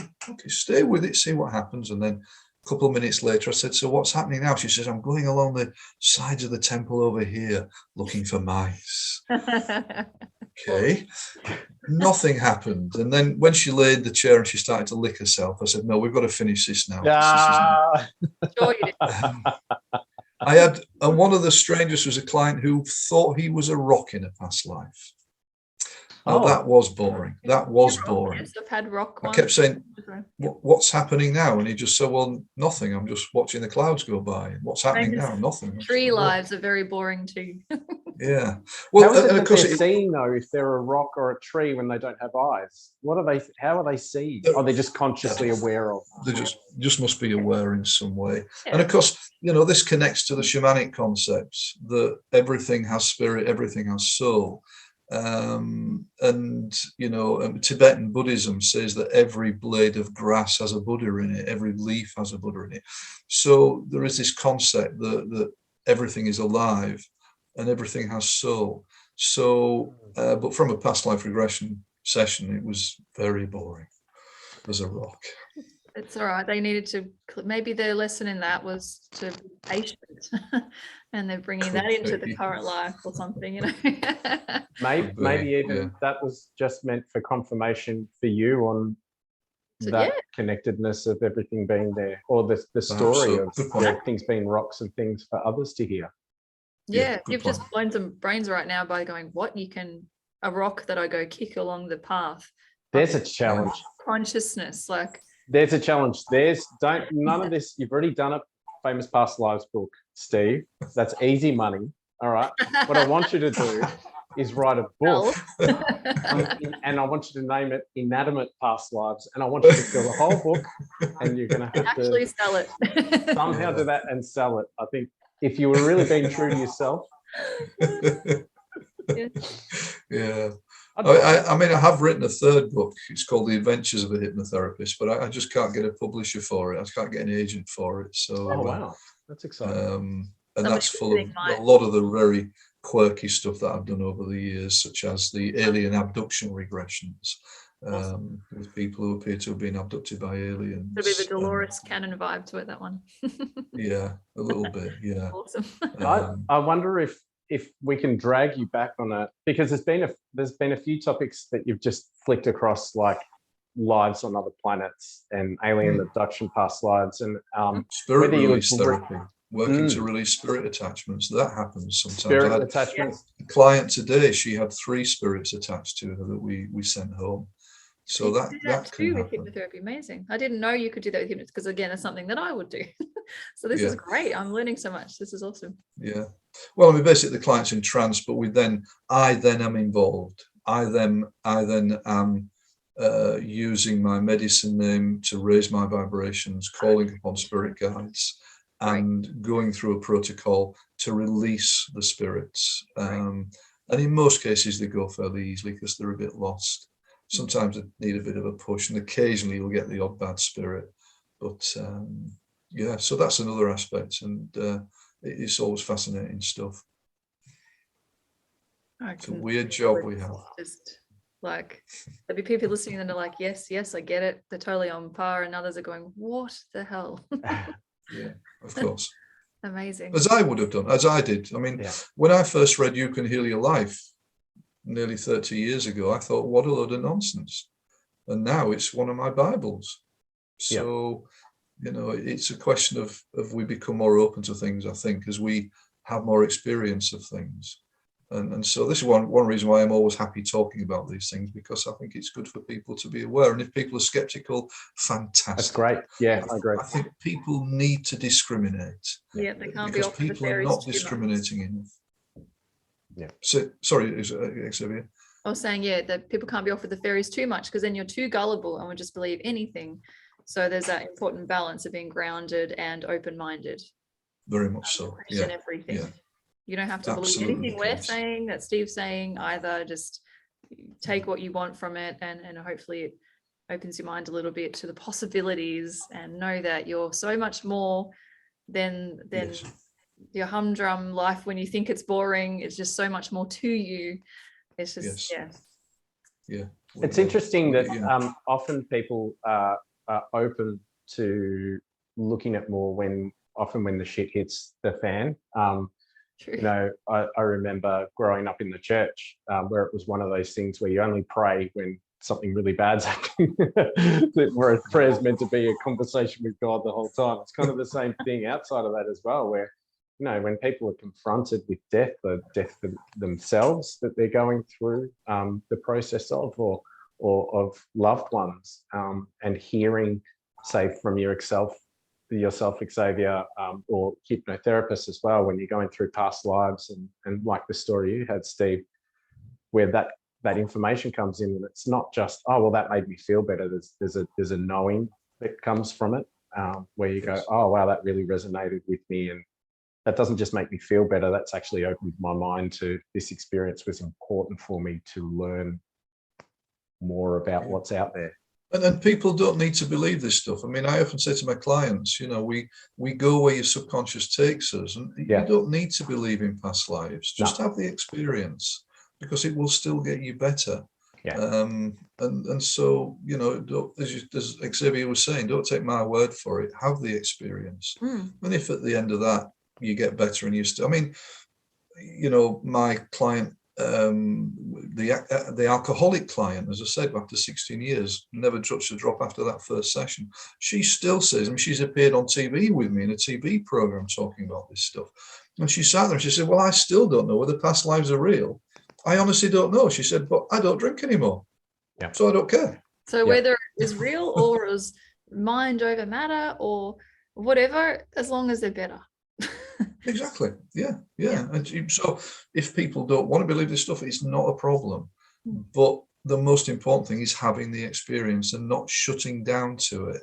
stay with it, see what happens. And then a couple of minutes later, I said, "So what's happening now?" She says, "I'm going along the sides of the temple over here looking for mice." Okay, nothing happened. And then when she laid in the chair and she started to lick herself, I said, "No, we've got to finish this now." Sure you did. I had, and one of the strangest was a client who thought he was a rock in a past life. Oh, that was boring. That was boring. Yes, I've had rock. I kept saying, "What's happening now?" And he just said, "Well, nothing. I'm just watching the clouds go by. What's happening now? Nothing." Tree lives are very boring too. Yeah. Well, and of course, they're seeing though if they're a rock or a tree when they don't have eyes. What are they? How are they seeing? Are they just consciously aware of? They just must be aware in some way. Yeah. And of course, you know, this connects to the shamanic concepts that everything has spirit, everything has soul. And you know, Tibetan Buddhism says that every blade of grass has a Buddha in it, every leaf has a Buddha in it. So there is this concept that everything is alive and everything has soul. So, but from a past life regression session, it was very boring as a rock. It's all right. They needed to, maybe their lesson in that was to be patient, and they're bringing that into the current life or something, you know. maybe even that was just meant for confirmation for you on that connectedness of everything being there, or the story of things being rocks and things for others to hear. Yeah, you've just blown some brains right now by going, what, you can, a rock that I go kick along the path. There's a challenge. Consciousness, like. There's a challenge. None of this. You've already done a famous past lives book, Steve. That's easy money. All right. What I want you to do is write a book, and I want you to name it "Inanimate Past Lives." And I want you to fill the whole book, and you're going to have actually to sell it. Somehow do that and sell it. I think if you were really being true to yourself. Yeah. I mean, I have written a third book. It's called The Adventures of a Hypnotherapist, but I just can't get a publisher for it. I can't get an agent for it. So, wow, that's exciting. And that's full of a lot of the very quirky stuff that I've done over the years, such as the alien abduction regressions, with people who appear to have been abducted by aliens. There'll be the Dolores Cannon vibe to it, that one. Yeah, a little bit. Yeah. Awesome. I wonder if if we can drag you back on it, because there's been a few topics that you've just flicked across, like lives on other planets and alien abduction, past lives, and spirit whether you would release therapy, working to release spirit attachments. That happens sometimes. Spirit attachments. A client today, she had 3 spirits attached to her that we sent home. So you that can do that can too with happen. hypnotherapy. Amazing. I didn't know you could do that with hypnotherapy, because again, it's something that I would do. So this is great. I'm learning so much. This is awesome. Yeah. Well, I mean, basically the client's in trance, but I then am involved. I then am using my medicine name to raise my vibrations, calling upon spirit guides, and going through a protocol to release the spirits. And in most cases, they go fairly easily because they're a bit lost. Sometimes they need a bit of a push, and occasionally you'll get the odd bad spirit. But so that's another aspect, and it's always fascinating stuff. It's a weird job we have. Just like, there'll be people listening and they're like, yes, I get it. They're totally on par. And others are going, what the hell? Yeah, of course. Amazing. As I would have done, as I did. I mean, when I first read You Can Heal Your Life nearly 30 years ago, I thought, what a load of nonsense. And now it's one of my Bibles. So, it's a question of we become more open to things, I think, as we have more experience of things. And so this is one reason why I'm always happy talking about these things, because I think it's good for people to be aware. And if people are skeptical, fantastic. That's great. Yeah, I agree. I think people need to discriminate. Yeah, they can't because be people are not discriminating enough. Yeah. So, sorry, Xavier. I was saying, that people can't be off with the fairies too much, because then you're too gullible and would just believe anything. So there's that important balance of being grounded and open-minded. Very much so. Question everything. Yeah. You don't have to Absolutely believe anything we're correct. saying, that Steve's saying either. Just take what you want from it, and hopefully it opens your mind a little bit to the possibilities, and know that you're so much more than your humdrum life. When you think it's boring, it's just so much more to you. It's just Yeah. It's interesting that often people are open to looking at more when the shit hits the fan. True. I remember growing up in the church where it was one of those things where you only pray when something really bad's happening, whereas prayer is meant to be a conversation with God the whole time. It's kind of the same thing outside of that as well, where when people are confronted with death, the death themselves that they're going through the process of, or of loved ones, and hearing, say, from yourself, Xavier, or hypnotherapists as well, when you're going through past lives, and like the story you had, Steve, where that information comes in, and it's not just, oh, well, that made me feel better. There's a knowing that comes from it, where you go, oh, wow, that really resonated with me, and that doesn't just make me feel better. That's actually opened my mind to this experience was important for me to learn more about what's out there. And then people don't need to believe this stuff. I mean, I often say to my clients, we go where your subconscious takes us, and you don't need to believe in past lives. Just have the experience, because it will still get you better. Yeah. And so, as Xavier was saying, don't take my word for it. Have the experience. And if at the end of that you get better and you still, my client, the alcoholic client, as I said, after 16 years, never touched a drop after that first session. She still says, she's appeared on TV with me in a TV program talking about this stuff. And she sat there and she said, well, I still don't know whether past lives are real. I honestly don't know. She said, but I don't drink anymore. Yeah. So I don't care. So whether it's real or it's mind over matter or whatever, as long as they're better. Exactly. Yeah. And so if people don't want to believe this stuff, it's not a problem. But the most important thing is having the experience and not shutting down to it.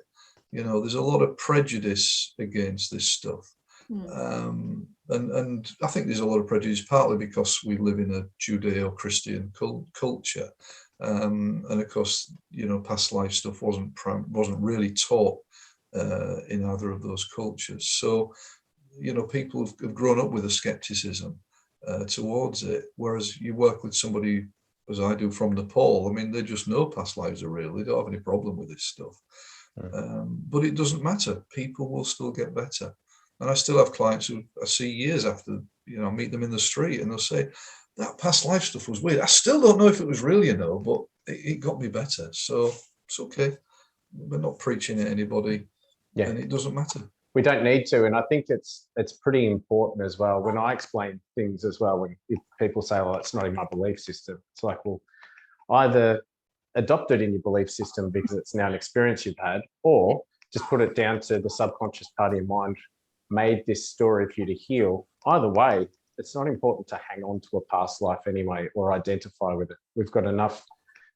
There's a lot of prejudice against this stuff. And I think there's a lot of prejudice partly because we live in a Judeo-Christian culture. And of course, past life stuff wasn't really taught in either of those cultures. So, people have grown up with a skepticism towards it, whereas you work with somebody, as I do, from Nepal. They just know past lives are real. They don't have any problem with this stuff. But it doesn't matter. People will still get better. And I still have clients who I see years after, I meet them in the street and they'll say, that past life stuff was weird. I still don't know if it was real, but it got me better. So it's okay. We're not preaching at anybody, and it doesn't matter. We don't need to, and I think it's pretty important as well. When I explain things as well, if people say, "Well, it's not in my belief system," it's like, well, either adopt it in your belief system because it's now an experience you've had, or just put it down to the subconscious part of your mind made this story for you to heal. Either way, it's not important to hang on to a past life anyway or identify with it. We've got enough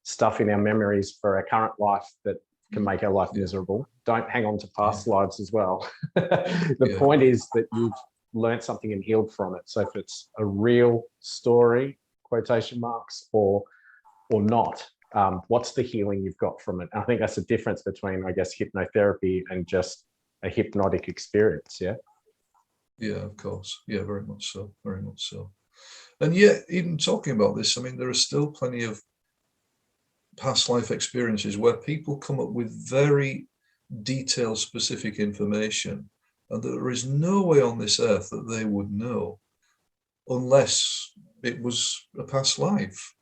stuff in our memories for our current life that can make our life miserable. Don't hang on to past lives as well. The point is that you've learned something and healed from it. So if it's a real story, quotation marks, or not, what's the healing you've got from it? And I think that's the difference between, I guess, hypnotherapy and just a hypnotic experience. Yeah, of course. Yeah, very much so. Very much so. And yet, even talking about this, I mean, there are still plenty of past life experiences where people come up with very detailed, specific information, and there is no way on this earth that they would know unless it was a past life.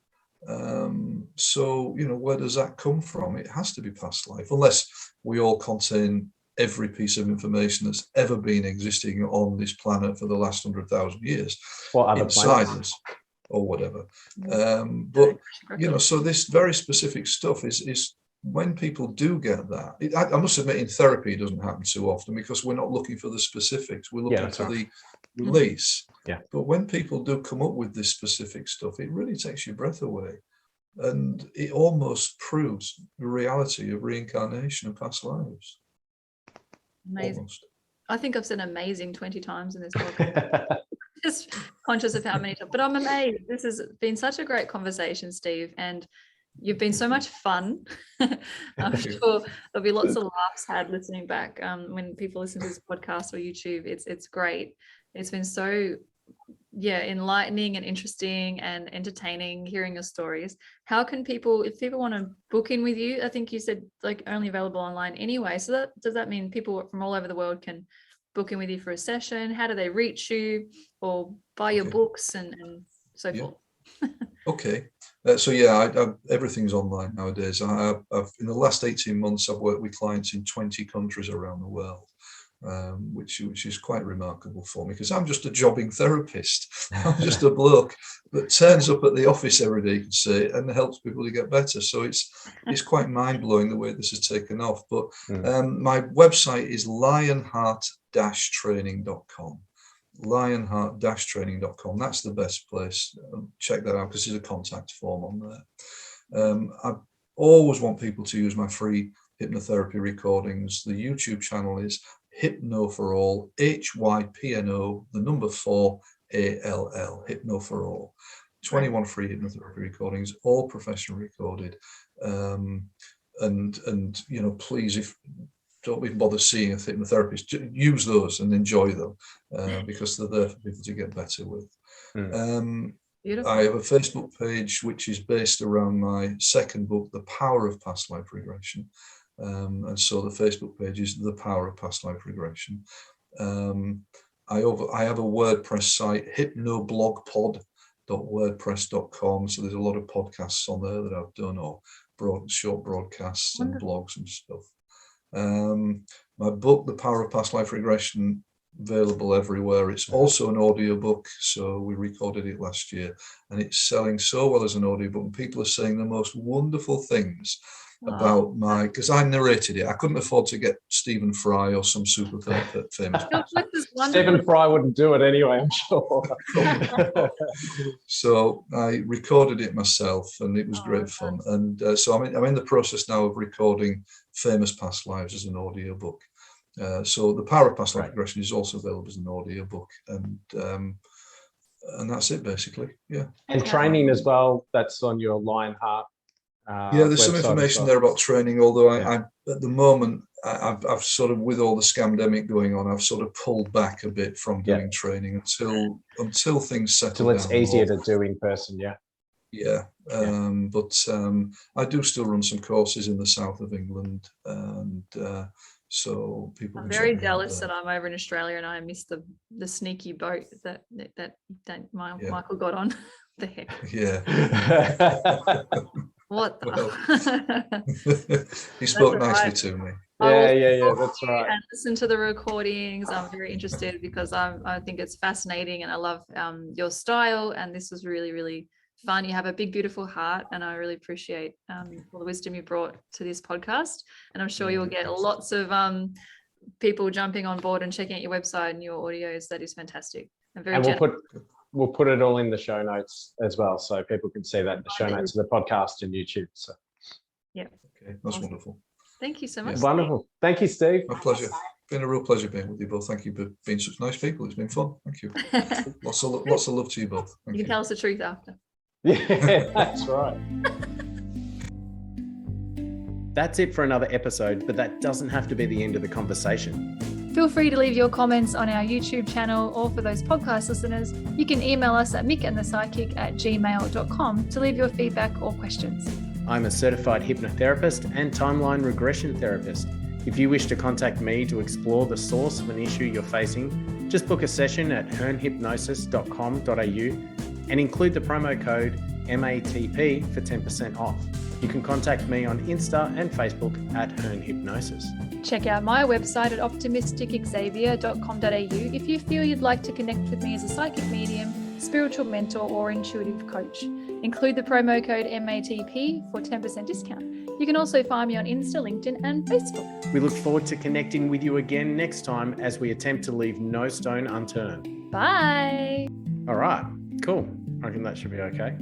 So, where does that come from? It has to be past life, unless we all contain every piece of information that's ever been existing on this planet for the last 100,000 years inside us or whatever. But so this very specific stuff is when people do get that. I must admit, in therapy, it doesn't happen too often because we're not looking for the specifics. We're looking for the release. But when people do come up with this specific stuff, it really takes your breath away. And it almost proves the reality of reincarnation and past lives. Amazing. Almost. I think I've said amazing 20 times in this podcast. Just conscious of how many times, but I'm amazed. This has been such a great conversation, Steve, and you've been so much fun. I'm sure there'll be lots of laughs had listening back when people listen to this podcast or YouTube. It's great. It's been so enlightening and interesting and entertaining hearing your stories. How can people, if people want to book in with you, I think you said like only available online anyway, so does that mean people from all over the world can book in with you for a session? How do they reach you or buy your books and so forth? Okay. Everything's online nowadays. I've in the last 18 months, I've worked with clients in 20 countries around the world. Which is quite remarkable for me because I'm just a jobbing therapist. I'm just a bloke that turns up at the office every day, you could say, and helps people to get better. So it's quite mind-blowing the way this has taken off. But my website is lionheart-training.com. lionheart-training.com. That's the best place. Check that out because there's a contact form on there. I always want people to use my free hypnotherapy recordings. The YouTube channel is Hypno for All, HYPNO, the number 4 ALL, Hypno for All. 21 free hypnotherapy recordings, all professional recorded. Please, don't even bother seeing a hypnotherapist. Use those and enjoy them because they're there for people to get better with. I have a Facebook page which is based around my second book, The Power of Past Life Regression. And so the Facebook page is The Power of Past Life Regression. I have a WordPress site, hypnoblogpod.wordpress.com. So there's a lot of podcasts on there that I've done, or short broadcasts and blogs and stuff. My book, The Power of Past Life Regression, available everywhere. It's also an audiobook, so we recorded it last year, and it's selling so well as an audiobook. And people are saying the most wonderful things about because I narrated it. I couldn't afford to get Stephen Fry or some super famous. Stephen Fry wouldn't do it anyway, I'm sure. So I recorded it myself, and it was great fun. And so I'm in the process now of recording Famous Past Lives as an audiobook. So The Power of Past Life Regression is also available as an audiobook, and that's it basically. And training as well, that's on your Lionheart. There's some information there about training, although I at the moment I've sort of, with all the scamdemic going on, I've sort of pulled back a bit from doing training until things settle down. Until it's easier to do in person, But I do still run some courses in the south of England, and so people. I'm can very check me out jealous there. that I'm over in Australia and I missed the sneaky boat that Michael got on. The heck? Yeah. What the? Well, he spoke That's all nicely right. to me. Yeah, that's right. And listen to the recordings. I'm very interested because I think it's fascinating and I love your style. And this was really, really fun. You have a big, beautiful heart, and I really appreciate all the wisdom you brought to this podcast. And I'm sure you'll get lots of people jumping on board and checking out your website and your audios. That is fantastic. And very And we'll put it all in the show notes as well, so people can see that in the show notes of the podcast and YouTube. So yeah, Okay, that's Awesome. wonderful. Thank you so much. Yeah. wonderful. Thank you, Steve. My pleasure. Been a real pleasure being with you both. Thank you for being such nice people. It's been fun. Thank you. Lots of love to you both. Thank You can tell us the truth after. Yeah, that's right. That's it for another episode, but that doesn't have to be the end of the conversation. Feel free to leave your comments on our YouTube channel, or for those podcast listeners, you can email us at mickandthepsychic@gmail.com to leave your feedback or questions. I'm a certified hypnotherapist and timeline regression therapist. If you wish to contact me to explore the source of an issue you're facing, just book a session at hearnhypnosis.com.au and include the promo code MATP for 10% off. You can contact me on Insta and Facebook at hearnhypnosis. Check out my website at optimisticxavier.com.au if you feel you'd like to connect with me as a psychic medium, spiritual mentor, or intuitive coach. Include the promo code MATP for 10% discount. You can also find me on Insta, LinkedIn, and Facebook. We look forward to connecting with you again next time as we attempt to leave no stone unturned. Bye. All right, cool. I reckon that should be okay.